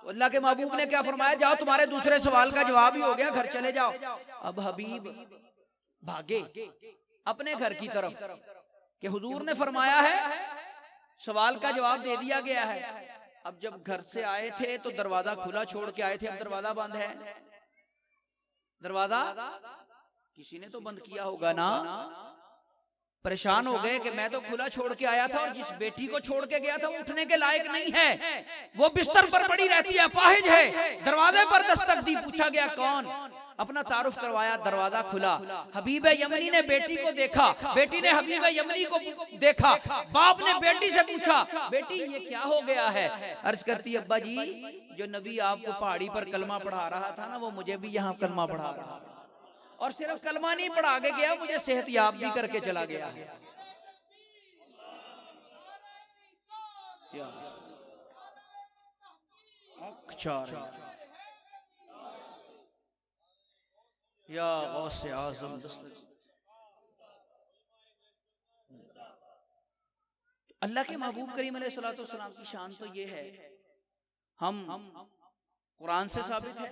अल्लाह के महबूब ने क्या फरमाया, जाओ तुम्हारे दूसरे सवाल का जवाब ही हो गया, घर चले जाओ। अब हबीब भागे अपने घर की तरफ कि हुजूर ने फरमाया है सवाल का जवाब दे दिया गया है। अब जब घर से आए थे तो दरवाजा खुला छोड़ के आए थे, अब दरवाजा बंद है। दरवाजा किसी ने तो बंद किया होगा ना। परेशान हो गए कि मैं तो खुला छोड़ के आया था और जिस बेटी को छोड़ के गया था वो उठने के लायक नहीं है, वो बिस्तर पर पड़ी रहती है, अपाहिज है। दरवाजे पर दस्तक दी, पूछा गया कौन, अपना तारुफ करवाया, दरवाजा खुला। हबीब यमनी ने बेटी को देखा, बेटी ने हबीब यमनी को देखा। बाप ने बेटी से पूछा बेटी ये क्या हो गया है। अर्ज करती अब्बा जी जो नबी आपको पहाड़ी पर कलमा पढ़ा रहा था ना वो मुझे भी यहाँ कलमा पढ़ा रहा है, और सिर्फ कलमा नहीं पढ़ा के गया, मुझे सेहतयाब भी करके चला गया है। या गौसे आज़म अल्लाह के महबूब करीम अलैहिस्सलाम की शान तो ये है, हम कुरान से साबित है।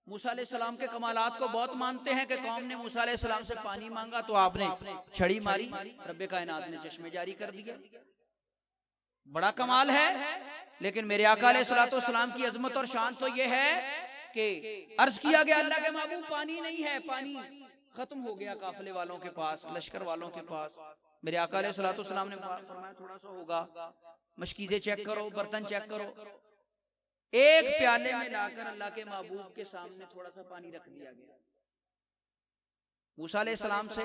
मूसा अलैहिस्सलाम के कमालात को बहुत मानते हैं कि कौम ने मूसा अलैहिस्सलाम से पानी मांगा तो आपने छड़ी मारी, रब्बे कायनात ने चश्मे जारी कर दिया। बड़ा कमाल है। लेकिन मेरे आका अलैहिस्सलाम की अजमत और शान तो ये है कि अर्ज किया गया अल्लाह के महबूब पानी नहीं है, पानी खत्म हो गया काफिले वालों के पास, लश्कर वालों के पास। मेरे आका अलैहिस्सलाम ने फरमाया थोड़ा सा होगा, मशकीज़ें चेक करो, बर्तन चेक करो। एक प्याले में लाकर अल्लाह के महबूब के सामने थोड़ा सा पानी रख दिया गया। मूसा अलैहिस्सलाम से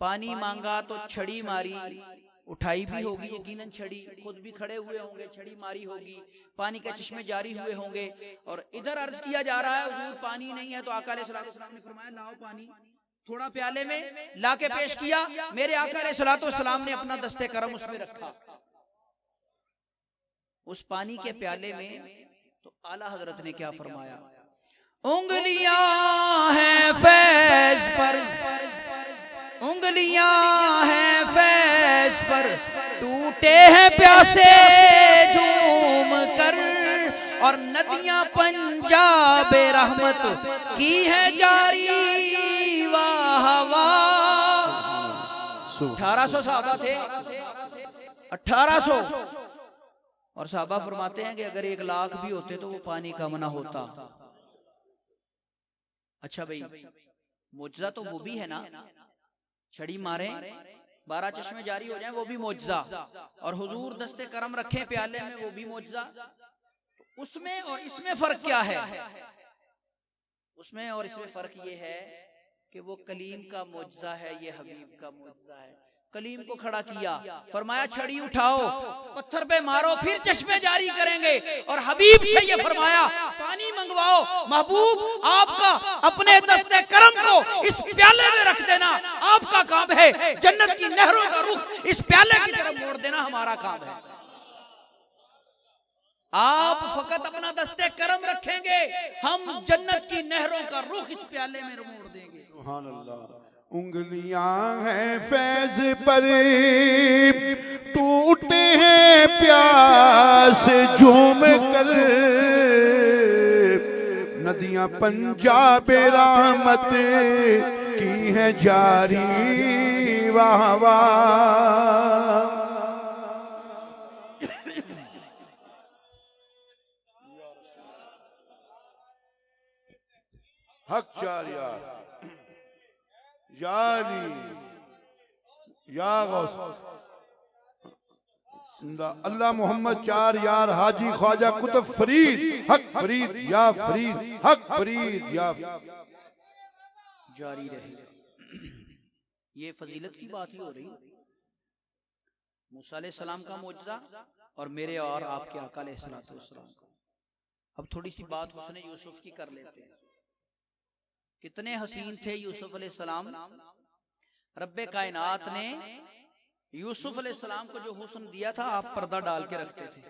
पानी मांगा तो छड़ी मारी, उठाई भी होगी यकीनन छड़ी, खुद भी खड़े हुए होंगे, छड़ी मारी होगी, पानी के चश्मे जारी हुए होंगे। और इधर अर्ज किया जा रहा है हुजूर पानी नहीं है, तो आका अलैहिस्सलाम ने फरमाया लाओ पानी, थोड़ा प्याले में लाके पेश किया। मेरे आका अलैहिस्सलाम ने अपना दस्ते करम उसमें रखा, उस पानी के प्याले में। तो आला हजरत ने क्या फरमाया, उंगलियां हैं फैज पर, उंगलियां हैं फैज पर, टूटे हैं प्यासे झूम कर, और नदियां पंजाब रहमत की है जारी, वाह वाह। 1800 सहाबा थे, 1800। और सहाबा फरमाते हैं कि अगर 1 लाख भी होते तो वो पानी कम ना होता। अच्छा भाई, मुआजिजा तो वो भी है ना, छड़ी मारे 12 चश्मे जारी हो जाएं, वो भी मुआजिजा, और हुजूर दस्ते करम रखें प्याले में, वो भी मुआजिजा। उसमें और इसमें फर्क क्या है? उसमें और इसमें फर्क ये है कि वो कलीम का मुआजिजा है, ये हबीब का मुआजिजा है। कलीम को खड़ा किया, फरमाया छड़ी उठाओ, पत्थर पे मारो, फिर चश्मे जारी करेंगे। और हबीब से ये फरमाया पानी मंगवाओ, महबूब आपका अपने दस्ते करम को इस प्याले में रख देना आपका काम है, जन्नत की नहरों का रुख इस प्याले की तरफ मोड़ देना हमारा काम है। आप फकत अपना दस्ते करम रखेंगे, हम जन्नत की नहरों का रुख इस प्याले में मोड़ देंगे। सुभान अल्लाह। उंगलियां हैं फैज पर, टूटे हैं प्यास झूम कर, नदियां पंजाब रहमत की है जारी, वाह वाह। हक चार यार, यानी या गौस अल्लाह मोहम्मद 4 यार हाजी ख्वाजा कुतुब फरीद, हक फरीद या फरीद, हक फरीद या जारी रहे। ये फजीलत की बात ही हो रही है, मूसा अलैहिस्सलाम का मुआजिजा और मेरे और आपके आका अलैहिस्सलाम का। अब थोड़ी सी बात हुस्न यूसुफ की कर लेते हैं। कितने हसीन थे यूसुफ अलैहिस्सलाम। रब्बे कायनात ने यूसुफ अलैहिस्सलाम को जो हुस्न दिया था, आप पर्दा डाल के रखते थे।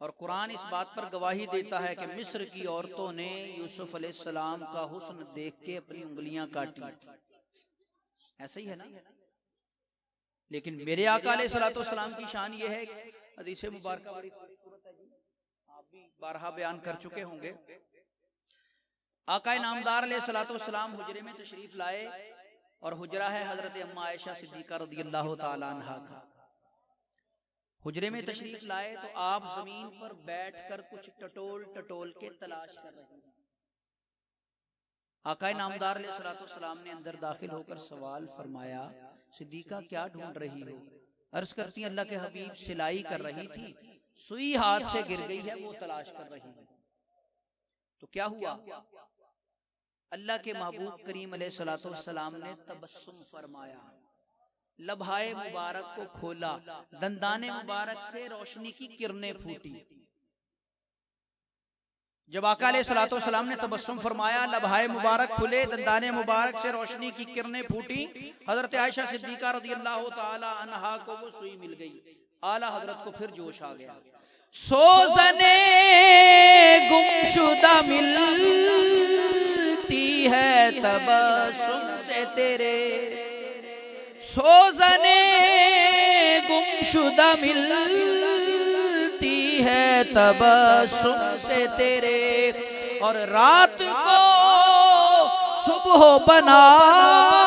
और कुरान इस बात पर गवाही देता है कि मिस्र की औरतों ने यूसुफ अलैहिस्सलाम का हुस्न देख के अपनी उंगलियां काटी। ऐसा ही है ना। लेकिन मेरे आका अलैहिस्सलाम की शान ये है, हदीस मुबारक बड़ी खूबसूरत है जी, आप भी बारहा बयान कर चुके होंगे। आका नामदार अलैहिस्सलाम हुजरे में तशरीफ लाए, और हुजरा है हजरत अम्मा आयशा सिद्दीका रदियल्लाहु ताला अन्हा का। हुजरे में तशरीफ लाए तो आप जमीन पर बैठकर कुछ टटोल टटोल के तलाश कर रहे हैं। आका नामदार अलैहिस्सलाम ने अंदर दाखिल होकर सवाल फरमाया, सिद्दीका क्या ढूंढ रही हो? अर्ज करती अल्लाह के हबीब सिलाई कर रही थी, सुई हाथ से गिर गई है, वो तलाश कर रही है। तो क्या हुआ? अल्लाह के महबूब करीम अलैहिस्सलाम ने तबस्सुम फरमाया, लबहाए मुबारक को खोला, दंदाने मुबारक से रोशनी की किरणें फूटी। जब आका अलैहिस्सलाम ने तबस्सुम फरमाया, लबहाए मुबारक खुले, दंदाने मुबारक से रोशनी की किरणें फूटी, हजरत आयशा सिद्दीका रदियल्लाहु ताला अन्हा को वो सुई मिल गई। आला हजरत को फिर जोश आ गया। सोज़ने गुमशुदा मिलती है तबस्सुम से तेरे, सोज़ने गुमशुदा मिलती है तबस्सुम से तेरे, और रात को सुबह बनाता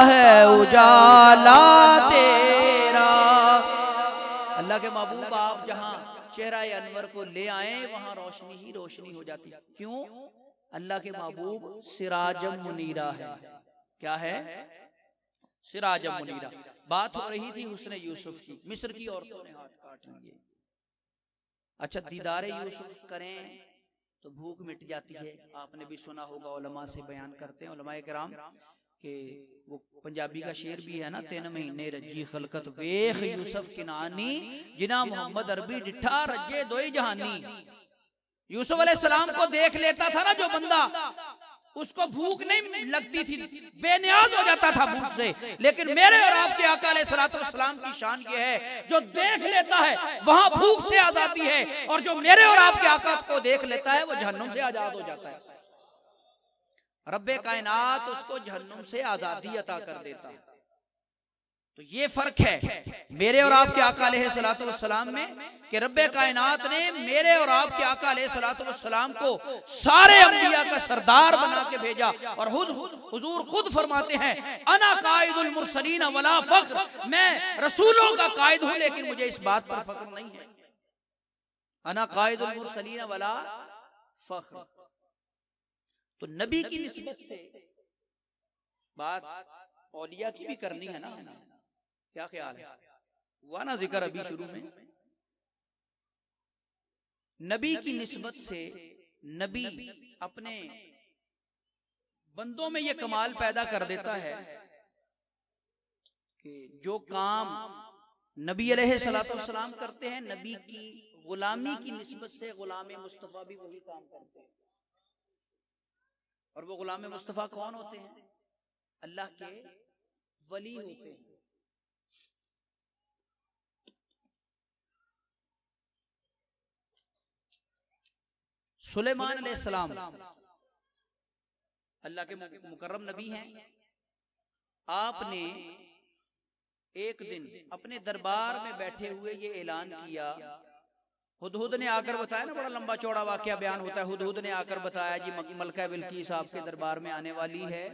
है उजाला तेरा। अल्लाह के महबूब आप जहां चेहरा अनवर को ले आए, वहां रोशनी ही रोशनी हो जाती। क्यों? अल्लाह के महबूब सिराजम मुनीरा है। क्या है? सिराजम मुनीरा। बात हो रही थी हुस्न यूसुफ की, मिस्र की औरतों ने हाथ काट लिए। अच्छा, दीदारे यूसुफ करें तो भूख मिट जाती है। आपने भी सुना होगा, उलमा से बयान करते हैं उलमा किराम कि वो पंजाबी का शेर भी है ना, 3 महीने रजी खलकत वेख यूसुफ किनानी जिना मोहम्मद अरबी डिठा रजे दोई जहानी। यूसुफ अलैहिस्सलाम को देख लेता था ना जो बंदा, उसको भूख नहीं लगती थी, बेनियाज हो जाता था भूख से। लेकिन मेरे और आपके आका अलैहिस्सलाम की शान ये है, जो देख लेता है वहां भूख से आजादी है, और जो मेरे और आपके आका को देख लेता है वो जहन्नुम से आजाद हो जाता है। रब्बे कायनात उसको जहन्नुम से आजादी अता कर देता है। तो ये फर्क है मेरे और आपके आका अलैहिस्सलाम में, कि रब्बे कायनात ने मेरे और आपके आका अलैहिस्सलाम को सारे अंबिया का सरदार बना के भेजा। और हुजूर खुद फरमाते हैं, अना कायदुल मुरसलीन वला फख्र, मैं रसूलों का कायद हूं लेकिन मुझे इस बात पर फख्र नहीं है। अना कायदुल मुरसलीन वला फख्र। तो नबी की निस्बत से बात औलिया की भी करनी है ना, क्या ख्याल है? हुआ ना जिक्र अभी शुरू में। नबी की निस्बत से नबी अपने बंदों में ये कमाल पैदा कर देता है कि जो काम नबी अलैहिस्सलाम करते हैं, नबी की गुलामी की निस्बत से गुलाम मुस्तफा भी वही काम करते हैं। और वो गुलाम मुस्तफा कौन होते हैं? अल्लाह के वली होते हैं। सुलेमान अलैहिस्सलाम अल्लाह के मुकर्रम नबी हैं। आपने एक दिन अपने दरबार में बैठे हुए ये ऐलान किया, हुदहुद ने आकर बताया ना, बड़ा लंबा चौड़ा वाकया बयान होता है। हुदहुद ने आकर बताया जी मलका बिल्कीस आपके दरबार में आने वाली है,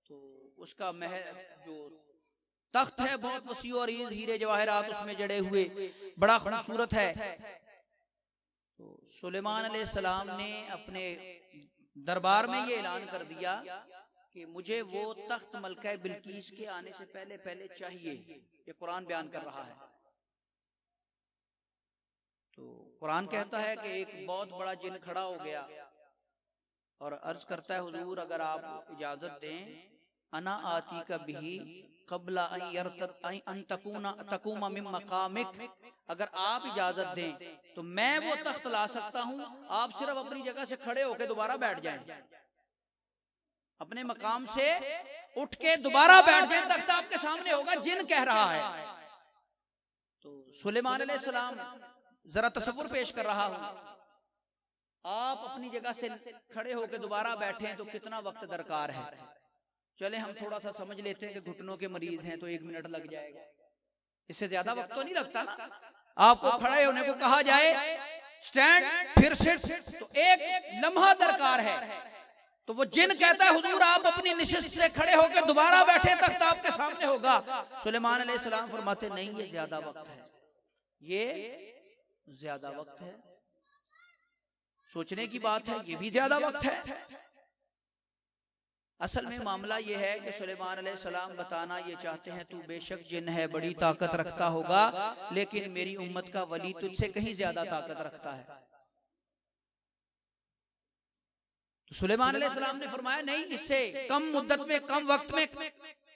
तो उसका महल जो तख्त है बहुत वसी और हीरे जवाहरात उसमें जड़े हुए, बड़ा खूबसूरत है। तो सुलेमान अलैहिस्सलाम ने अपने दरबार में ये ऐलान कर दिया कि मुझे वो तख्त मलका बिल्कीस के आने से पहले पहले चाहिए। ये कुरान बयान कर रहा है। तो कुरान कहता है कि एक बहुत बड़ा जिन खड़ा हो गया और अर्ज करता है, हुजूर अगर आप इजाजत दें, अना आती का बिही कबला अन तकूमा मिन मकामिक, अगर आप इजाजत दें तो मैं वो तख्त ला सकता हूं, आप सिर्फ अपनी जगह से खड़े होकर दोबारा बैठ जाएं, अपने मकाम से उठ के दोबारा बैठ जाएं, तख्त आपके सामने होगा। जिन कह रहा है। तो सुलेमान अलैहिस्सलाम जरा तसव्वुर पेश कर रहा हूं, आप अपनी जगह से खड़े होकर दोबारा बैठे तो कितना वक्त दरकार है। चले हम थोड़ा सा समझ लेते हैं कि घुटनों के मरीज हैं तो 1 मिनट लग जाएगा, इससे ज्यादा वक्त तो नहीं लगता ना। आपको खड़े होने को कहा जाए, स्टैंड फिर सिट, तो 1 लम्हा दरकार है। तो वो जिन कहता है, हुजूर आप अपनी निशिस्त से खड़े होकर दोबारा बैठे, तख्त आपके सामने होगा। सुलेमान अलैहिस्सलाम फरमाते नहीं, ये ज्यादा वक्त है, ये ज्यादा वक्त है, सोचने की बात है, ये भी ज्यादा वक्त है। असल में मामला ये है कि सुलेमान अलैहिस्सलाम बताना ये चाहते हैं, तू बेशक जिन है, बड़ी ताकत रखता होगा, लेकिन मेरी उम्मत का वली तुझसे कहीं ज्यादा ताकत रखता है। तो सुलेमान अलैहिस्सलाम ने फरमाया नहीं, इससे कम मुद्दत में, कम वक्त में,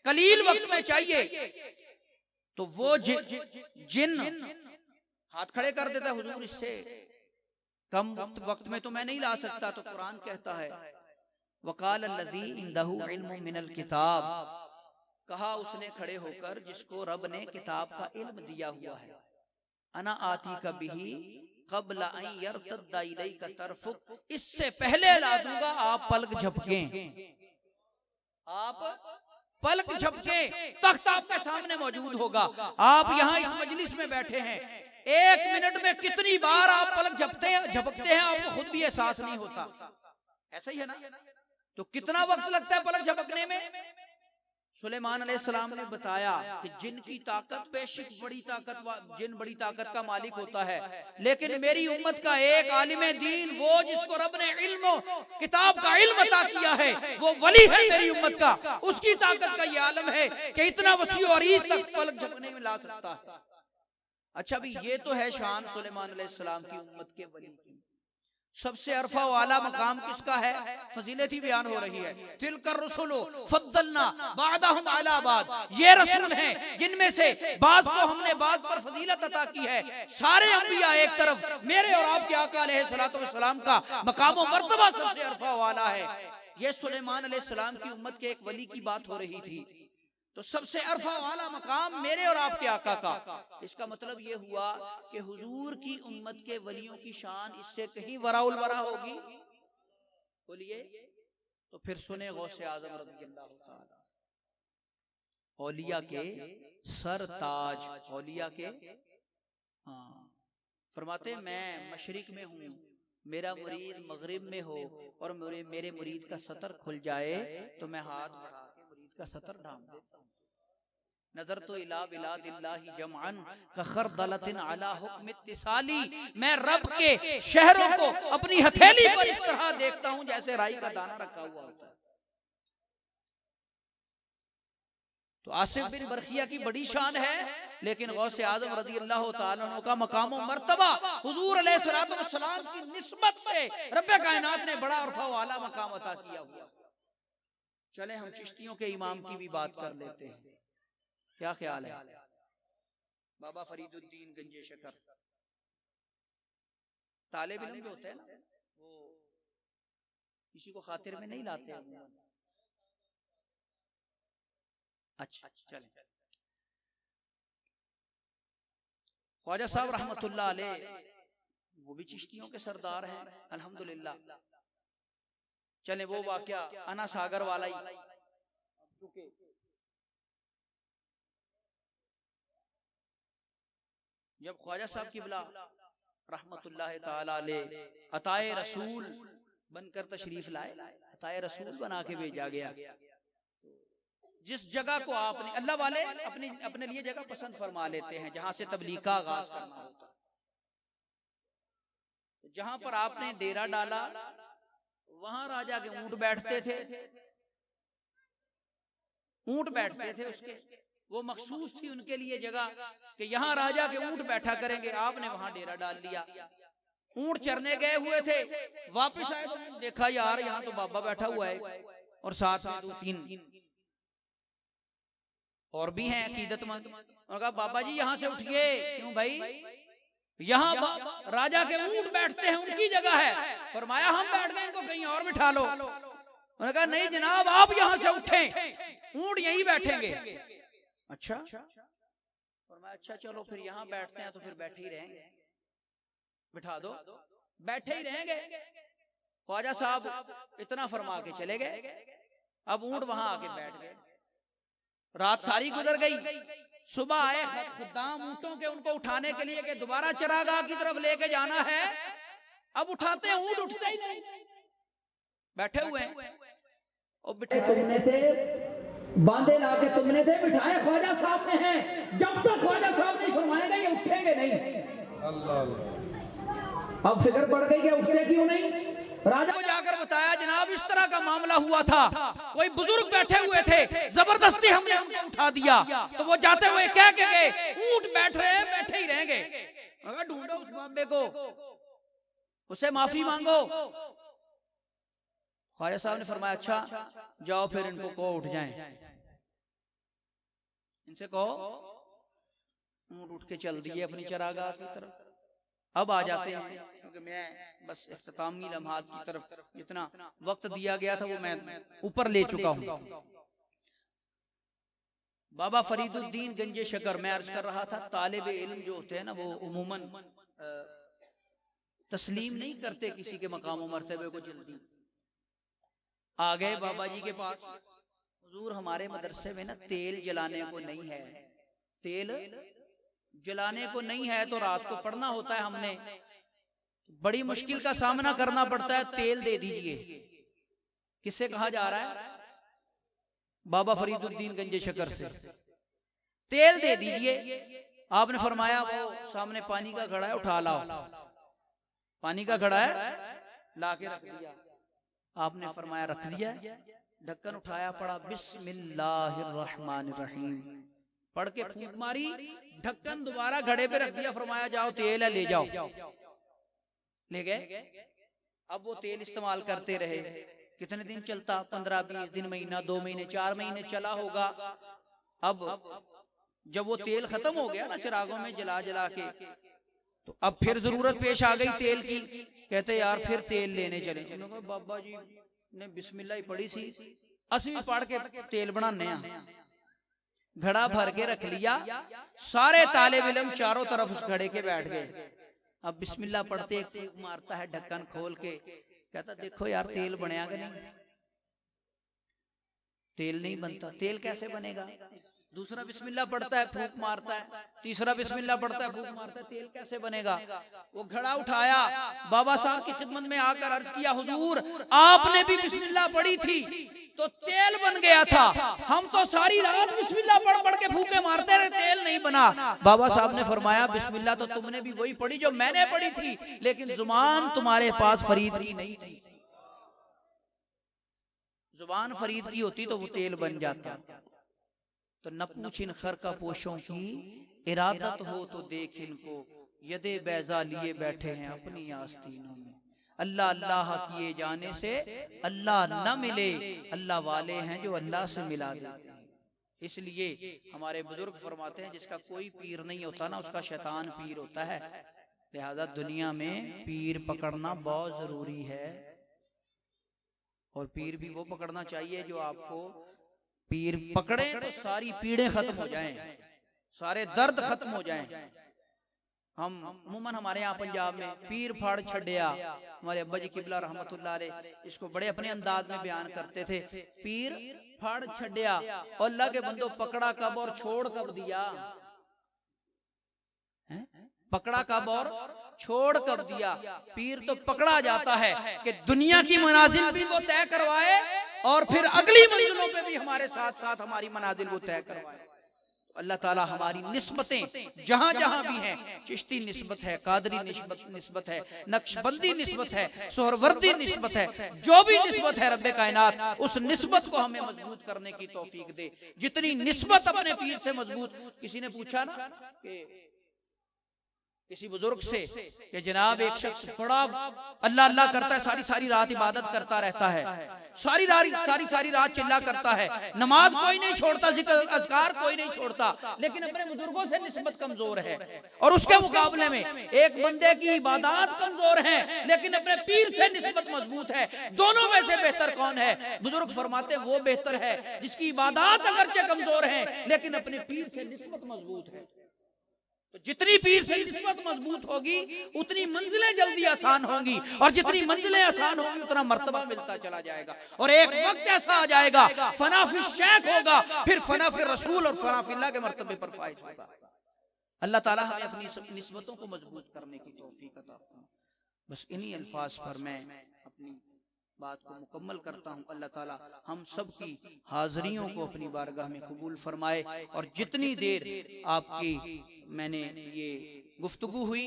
कलील वक्त में चाहिए। तो वो जिन हाथ खड़े कर देता है, हुजूर इससे कम वक्त में तो मैं नहीं ला सकता। तो कुरान कहता है, वकाल लज़ी इंदहु इल्मुम मिनल किताब, कहा उसने खड़े होकर जिसको रब ने किताब का इल्म दिया हुआ है, अना आती का बिही क़ब्ल अन यरतद्दा इलैका तरफुक, इससे पहले ला दूंगा आप पलक झपकें, आप पलक झपके, तख्त आपके सामने मौजूद होगा। आप यहाँ इस मजलिस में बैठे हैं, 1 मिनट में कितनी बार आप पलक झपकते हैं आपको खुद भी एहसास नहीं होता। ऐसा ही है ना? तो कितना वक्त लगता है पलक झपकने में? सुलेमान अलैहिस्सलाम ने बताया कि जिन की ताकत बेशक बड़ी ताकत, जिन बड़ी ताकत का मालिक होता है, लेकिन मेरी उम्मत का एक आलिम दीन, वो जिसको रब ने इल्म किताब का इल्म अता किया है, वो वली है मेरी उम्मत का, उसकी ताकत का ये आलम है कि इतना वसी और ईद तक पलक झपकने में ला सकता है। अच्छा भी ये तो है शान सुलेमान अलैहिस्सलाम की उम्मत के वली की। सबसे अरफा वाला मकाम किसका है? फजीलत ही बयान हो रही है। तिलकर रसूलो फद्दलना बादहुम अला बाद, ये रसूल हैं जिनमें से बाद को हमने बाद पर फजीलत अता की है। सारे अंबिया एक तरफ, मेरे और आपके आका अलैहिस्सलातु वस्सलाम का मकाम और मर्तबा सबसे अरफा वाला है। ये सुलेमान अलैहिस्सलाम की उम्मत के एक वली की बात हो रही थी। तो सबसे अरफा वाला मकाम मेरे और आपके आका का। इसका मतलब ये हुआ कि हुजूर की उम्मत के वलियों की शान इससे कहीं वराउल वरा होगी। बोलिए। तो फिर सुने गौसे आजम रज़ियल्लाहु ताला, औलिया के सरताज, औलिया के, हाँ, फरमाते मैं मशरिक में हूँ, मेरा मुरीद मगरिब में हो और मेरे मुरीद का सतर खुल जाए तो मैं हाथ बढ़ा के मुरीद का सतर ढांप देता हूँ। नजर तो इला बिलादिल्लाहि जमअन कखरदलतिन अला हुक्म इत्तिसाली, मैं रब के शहरों को अपनी हथेली पर इस तरह देखता हूँ जैसे राई का दाना रखा हुआ होता है। तो आसिफ बिन बरखिया की बड़ी शान है, लेकिन गौसे आजम रज़ियल्लाहु ताला अन्हु का मकाम और मर्तबा हुजूर अलैहिस्सलातु वस्सलाम की निस्बत से रब्बे कायनात ने बड़ा अरफा वाला मकाम अता किया हुआ। चले हम चिश्तियों के इमाम की भी बात कर लेते हैं, क्या ख्याल है? बाबा फरीदुद्दीन गंजे शकर, तालिब इल्म जो होते हैं ना, वो किसी को खातिर में नहीं लाते हैं। अच्छा चलें। ख्वाजा साहब रहमतुल्लाह अलैह वो भी चिश्तियों के सरदार हैं अल्हम्दुलिल्लाह। चले वो वाकया अना सागर वाला ही, जब ख्वाजा साहब किबला रहमतुल्लाह ताला अलैह अताए रसूल बनकर तशरीफ लाए, अताए रसूल बना के भेजा गया। जिस जगह को आपने, अल्लाह वाले अपनी अपने लिए जगह पसंद फरमा लेते हैं जहां से तबलीग का आगाज करना होता है। जहां पर आपने डेरा डाला वहां राजा के ऊंट बैठते थे, ऊंट बैठते थे उसके, वो मखसूस थी उनके लिए जगह कि यहाँ राजा के ऊंट बैठा करेंगे। आपने वहां डेरा डाल दिया। ऊंट चरने गए हुए थे, वापस आए तो देखा यार यहाँ तो बाबा बैठा हुआ है और साथ में 2-3 और भी हैं अकीदतमंद। उन्होंने कहा बाबा जी यहाँ से उठिए। क्यों भाई? यहाँ राजा के ऊंट बैठते हैं, उनकी जगह है। फरमाया हम बैठ गए, इनको कहीं और बिठा लो। उन्होंने कहा नहीं जनाब आप यहाँ से उठें, ऊंट यहीं बैठेंगे। अच्छा फरमाया अच्छा चलो फिर यहाँ बैठते हैं, तो फिर बैठे ही रहेंगे, बिठा दो, बैठे ही रहेंगे। ख्वाजा साहब इतना फरमा के चले गए। अब ऊंट वहां आके बैठ गए। रात सारी गुजर गई। सुबह आए खुद्दाम ऊंटों के उनको उठाने के लिए कि दोबारा चरागाह की तरफ लेके जाना है। अब उठाते हैं, ऊंट उठते ही नहीं, बैठे हुए हैं। और बिठाए तुमने थे, बांधे लाके तुमने थे, बिठाए ख्वाजा साहब ने हैं। जब तक ख्वाजा साहब नहीं फरमाएंगे ये उठेंगे नहीं। अल्लाह। अब फिक्र पड़ गई कि उठते क्यों नहीं। राजा को जाकर बताया जनाब इस तरह का मामला हुआ था, कोई बुजुर्ग बैठे हुए थे, जबरदस्ती हमने उनको उठा दिया। तो वो जाते हुए कह के गए ऊंट बैठ रहे हैं, बैठे ही रहेंगे। अगर ढूंढो उस बाबे को, उससे माफी मांगो। ख्वाजा साहब ने फरमाया अच्छा जाओ फिर इनको कहो उठ जाएं, इनसे कहो। ऊंट उठ के चल दिए अपनी चरागाह की तरफ। अब आ जाते हैं, क्योंकि मैं बस इख्तितामी लम्हात की तरफ जितना वक्त दिया गया था वो मैं ऊपर ले चुका हूं। बाबा फरीदुद्दीन गंजे शकर, मैं अर्ज कर रहा था तालिब इल्म जो होते हैं ना वो उमूमन तस्लीम नहीं करते किसी के मकाम और मर्तबे को जल्दी। आ गए बाबा जी के पास, हुजूर हमारे मदरसे में ना तेल जलाने को नहीं है, तेल जलाने को नहीं है, तो रात को पढ़ना होता है, हमने बड़ी मुश्किल का सामना करना पड़ता है, तेल दे दीजिए। किससे कहा जा रहा है? बाबा फरीदुद्दीन गंजे शकर से। तेल दे दीजिए। आपने फरमाया वो सामने पानी का घड़ा है, उठा लाओ। पानी का घड़ा है, लाके रख दिया। आपने फरमाया रख दिया, ढक्कन उठाया, पड़ा बिस्मिल्लाहिर्रहमानिर्रहीम, पढ़ के फूंक मारी, ढक्कन दोबारा घड़े पे रख दिया। फरमाया जाओ तेल है ले जाओ। ले गए। अब वो तेल इस्तेमाल करते रहे, कितने दिन चलता, 15-20 दिन, महीना, 2 महीने, 4 महीने चला होगा। अब जब वो तेल खत्म हो गया ना चिरागों में जला जला के, तो अब फिर जरूरत पेश आ गई तेल की। कहते यार फिर तेल लेने चले। बाबा जी ने बिस्मिल्लाह ही पढ़ी सी, असि भी पढ़ के तेल बनाने, घड़ा भर के रख लिया, सारे तालिब इल्म चारों तरफ उस घड़े के बैठ गए। अब बिस्मिल्लाह पढ़ते एक मारता है ढक्कन खोल के, कहता देखो यार तेल बनया कि नहीं, तेल नहीं बनता, तेल कैसे बनेगा। दूसरा बिस्मिल्लाह पढ़ता है, फूंक मारता है, तीसरा बिस्मिल्लाह पढ़ता है, फूंक मारता है, तेल कैसे बनेगा। वो घड़ा उठाया, बाबा साहब की खिदमत में आकर अर्ज किया, हुजूर आपने भी बिस्मिल्लाह पढ़ी थी तो तेल बन गया था, हम तो सारी रात बिस्मिल्लाह पढ़ पढ़ के फूंके मारते रहे, तेल नहीं बना। बाबा साहब ने फरमाया बिस्मिल्लाह तो तुमने भी वही पढ़ी जो मैंने पढ़ी थी, लेकिन जुबान तुम्हारे पास फरीद की नहीं थी। जुबान फरीद की होती तो वो तेल बन जाता। तो न पूछ इन खर का पोशों की, इरादत हो तो देख इनको, यदे बैजा लिए बैठे हैं अपनी आस्तीनों में। अल्लाह अल्लाह किए जाने से अल्लाह न मिले, अल्लाह वाले हैं जो अल्लाह से मिला देते हैं। इसलिए हमारे बुजुर्ग फरमाते हैं जिसका कोई पीर नहीं होता ना, उसका शैतान पीर होता है। लिहाजा दुनिया में पीर पकड़ना बहुत जरूरी है, और पीर भी वो पकड़ना चाहिए जो आपको पीर पकड़े तो सारी पीड़ें खत्म हो जाएं, सारे दर्द खत्म हो जाएं। हम अमूमन हमारे यहाँ पंजाब में पीर फाड़ छड़िया, हमारे अब्बा जी किबला रहमतुल्लाह अलैह इसको बड़े अपने अंदाज में बयान करते थे। पीर फाड़ छड़िया, और अल्लाह के बंदो पकड़ा कब और छोड़ कब दिया, पकड़ा कब और छोड़ कब दिया। पीर तो पकड़ा जाता है कि दुनिया की मनाजिल भी वो तय करवाए और फिर अगली मंजिलों पे भी हमारे साथ साथ हमारी मनाजिल वो तय करवाए। अल्लाह ताला हमारी निस्बतें जहां जहां भी हैं, चिश्ती निस्बत है, कादरी निस्बत है, नक्शबंदी निस्बत है, सोहरवर्दी निस्बत है, जो भी निस्बत है रब्बे कायनात उस निस्बत को हमें मजबूत करने की तौफीक दे। जितनी निस्बत अपने पीर से मजबूत, किसी ने पूछा ना कि किसी बुजुर्ग से कि जनाब एक शख्स बड़ा अल्लाह अल्लाह करता है, सारी सारी रात इबादत करता रहता है, सारी रात चिल्ला करता है, नमाज कोई नहीं छोड़ता, जिक्र अज़कार कोई नहीं छोड़ता, लेकिन अपने बुजुर्गों से निस्बत कमजोर है। और उसके मुकाबले में एक बंदे की इबादत कमजोर है लेकिन अपने पीर से निस्बत मजबूत है। दोनों में से बेहतर कौन है? बुजुर्ग फरमाते वो बेहतर है जिसकी इबादत अगरचे कमजोर है लेकिन अपने पीर से निस्बत मजबूत है। तो जितनी पीर से निस्बत मजबूत होगी उतनी मंजिलें जल्दी आसान होंगी, और जितनी मंजिलें आसान होंगी उतना मर्तबा मिलता चला जाएगा। और एक वक्त ऐसा आ जाएगा फना फिर शेख होगा, फिर फना फिर रसूल और फना फिल्लाह के मर्तबे पर फाइज होगा। अल्लाह ताला हमें अपनी निस्बतों को मजबूत करने की तौफीक अता फरमाए। बस इन्हीं अल्फाज पर मैं अपनी बात को मुकम्मल करता हूँ। अल्लाह ताला हम सब की हाजरियों को अपनी बारगाह में कबूल फरमाए, और जितनी देर आपकी मैंने ये गुफ्तगू हुई,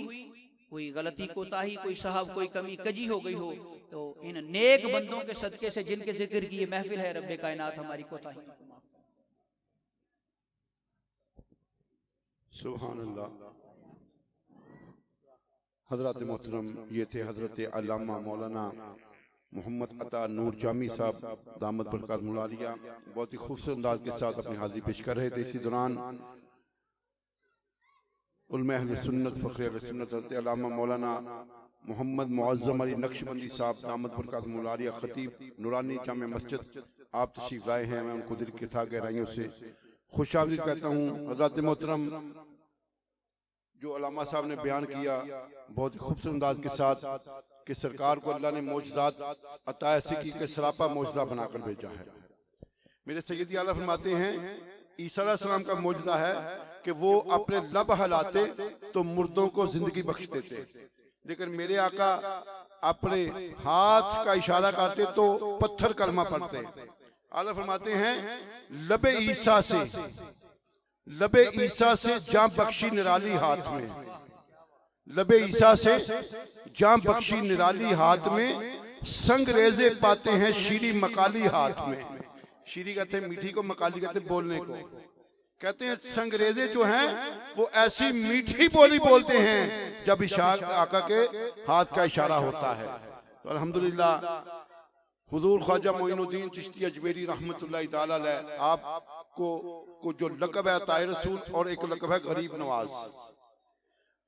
कोई गलती कोताही, कोई साहब कोई कमी कजी हो गई हो, तो इन नेक बंदों के सदके से जिनके जिक्र की ये महफिल है, रब्बे कायनात हमारी कोताही को माफ। सुभान अल्लाह। हजरत मोहतरम ये थे हजरत अल्लामा मौलाना मोहम्मद अता नूर जामी साहब दामद बरकत मुलालिया, बहुत ही खूबसूरत अंदाज के साथ अपनी हाजिरी पेश कर रहे थे। इसी दौरान उलमा अहले सुन्नत फ़ख्र अहले सुन्नत हज़रत अल्लामा मौलाना मोहम्मद मुअज़्ज़म अली नक्शबंदी साहब दामद बरकत मुलालिया खतीब नूरानी जामे मस्जिद आप तशरीफ लाए हैं। मैं उनको दिल के था गहराइयों से खुशामदीद कहता हूँ। हजरत मोहतरम जो अल्लामा साहब ने बयान किया बहुत ही खूबसूरत अंदाज के साथ कि सरकार को अल्लाह ने मौजज़ात अता ऐसी की कि सरापा मौजज़ा बनाकर भेजा है। मेरे सैयदी आला फरमाते हैं ईसा अलैहिस्सलाम का मौजज़ा है कि वो अपने लब हलाते तो मुर्दों को जिंदगी बख्श देते, लेकिन मेरे आका अपने हाथ का इशारा करते तो पत्थर कलमा पढ़ते। आला फरमाते हैं लबे ईसा से जां बख्शी निराली हाथ में, लबे ईसा से जां बख्शी निराली हाथ में, संगरेजे पाते हैं शीरी मकाली हाथ में। शीरी कहते हैं मीठी को, मकाली कहते हैं बोलने को। कहते हैं संगरेजे जो हैं वो ऐसी मीठी बोली बोलते हैं जब आका के हाथ का इशारा होता है। तो अल्हम्दुलिल्लाह हुजूर ख्वाजा मोइनुद्दीन चिश्ती अजमेरी रहमतुल्लाह ताला अलैह आपको को जो लक़ब है अताए रसूल और एक लक़ब है गरीब नवाज।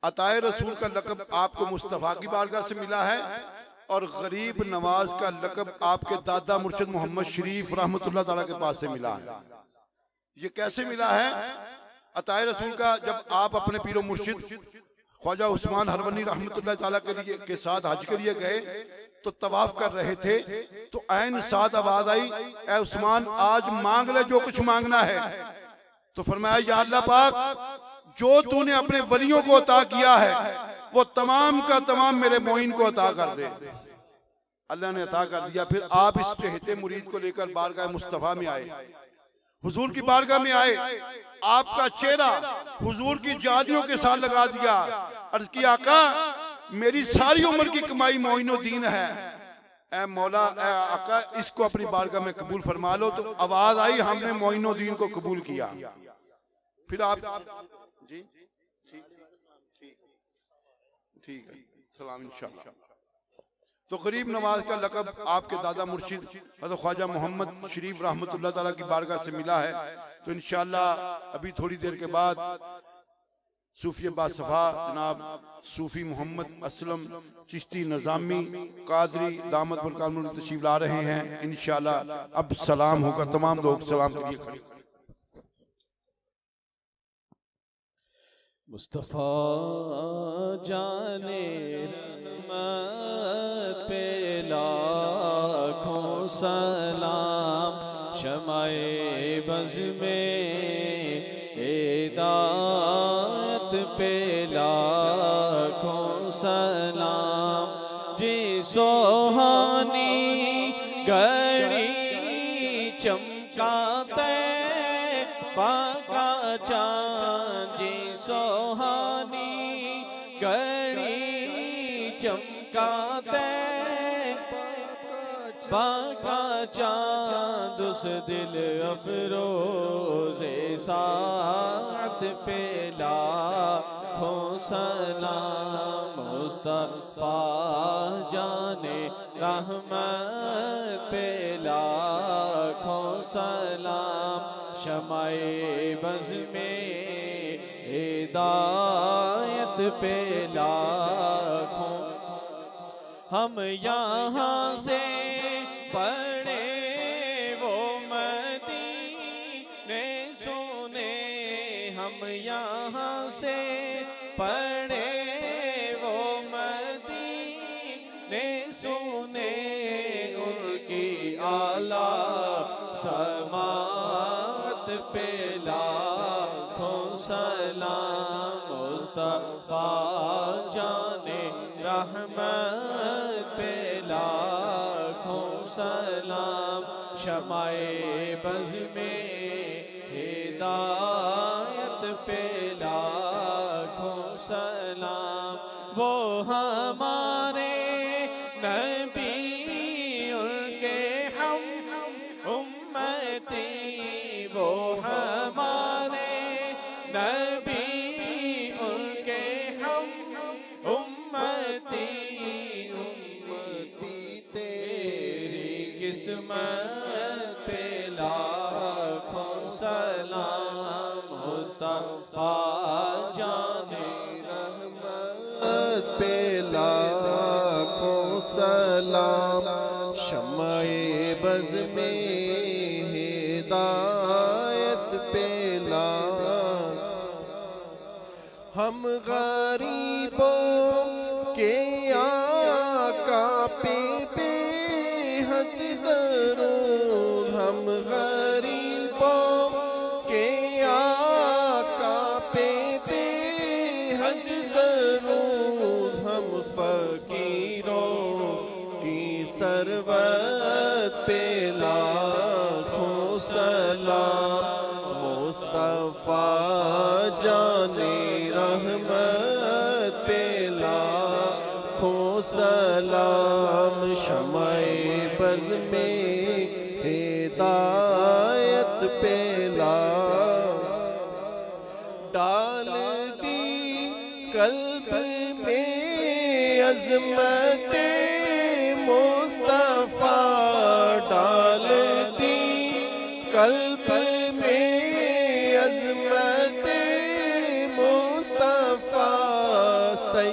अताए रसूल का लक़ब आपको मुस्तफ़ा की बारगाह से मिला है और गरीब नवाज का लक़ब आपके दादा मुर्शिद मोहम्मद शरीफ रहमतुल्लाह ताला के पास से मिला है। ये कैसे मिला है? अताए रसूल का जब आप अपने पीरो मुर्शिद ख्वाजा उस्मान हरवनी रहमतुल्लाह ताला के साथ हज के लिए गए तो तवाफ कर रहे थे तो ऐन साथ आवाज आई, ए उस्मान आज मांग ले जो कुछ मांगना है। तो फरमाया, या अल्लाह पाक जो तूने अपने वलियों को अता किया है वो तमाम का तमाम मेरे मोइन को अता कर दे। अल्लाह ने अता कर दिया। फिर आप इस चहेते मुरीद को लेकर बारगाह मुस्तफ़ा में आए, हुजूर की बारगाह में आए, आपका चेहरा हुजूर की जालियों के साथ लगा दिया। अर्ज की, आका मेरी सारी उम्र की कमाई मोइनुद्दीन है, ए मौला ए आका इसको अपनी बारगाह में कबूल फरमा लो। तो आवाज आई, हमने मोइनुद्दीन को कबूल किया। फिर आप जी ठीक है, सलाम इंशाअल्लाह। तो गरीब नवाज का लक़ब आपके दादा मुर्शिद हज़रत ख्वाजा मोहम्मद शरीफ रहमतुल्लाह ताला की बारगाह से मिला है। तो इंशाअल्लाह अभी थोड़ी देर के बाद सूफी बासफ़ा जनाब सूफी मोहम्मद असलम चिश्ती निज़ामी कादरी दामत बरकातुहू तशरीफ ला रहे हैं इंशाअल्लाह। अब सलाम होगा, तमाम लोग सलाम के लिए खड़े। मुस्तफ़ा जाने रहमत पे लाखों सलाम, शमाए बज़ में हिदायत पे लाखों सलाम। जी सोहानी घड़ी चमकाते बाका चांद, जी सोहानी घड़ी चमकाते बाका चांद, उस दिल अफरोज़े साथ पे लाखों सलाम। मुस्तफ़ा जाने रहमत पे लाखों सलाम, शमाए बज़ में हिदायत पे लाखों। हम यहाँ से पढ़े वो मदीने सुने, हम यहाँ से पढ़े वो मदीने सुने, उनकी आला समात पे लाखों सलाम। मुस्तफ़ा जाने रहमत पे लाखों सलाम, शमाए बज़ में हिदायत पे लाखों सलाम। वो हमारे नबी उनके हम उम्मती, वो हमारे नबी उनके हम उम्मती, उम्मती तेरी किस्मत पे लाखों सलाम। मुस्तफ़ा जाने रहमत पे लाखों सलाम, शमाए बज़ में हिदायत पे लाखों। हम गरीबों के आका पे बेहद दरूद, हम गरीबों के आका पे बेहद दरूद, हम फकीरों की सरवत पे लाखों सलाम। मुस्तफ़ा जाने रहमत पे लाखों सलाम, शमाए बज़ में हिदायत पे डाल दी कल्ब में अज़मत मुस्तफा डाल दी कल्ब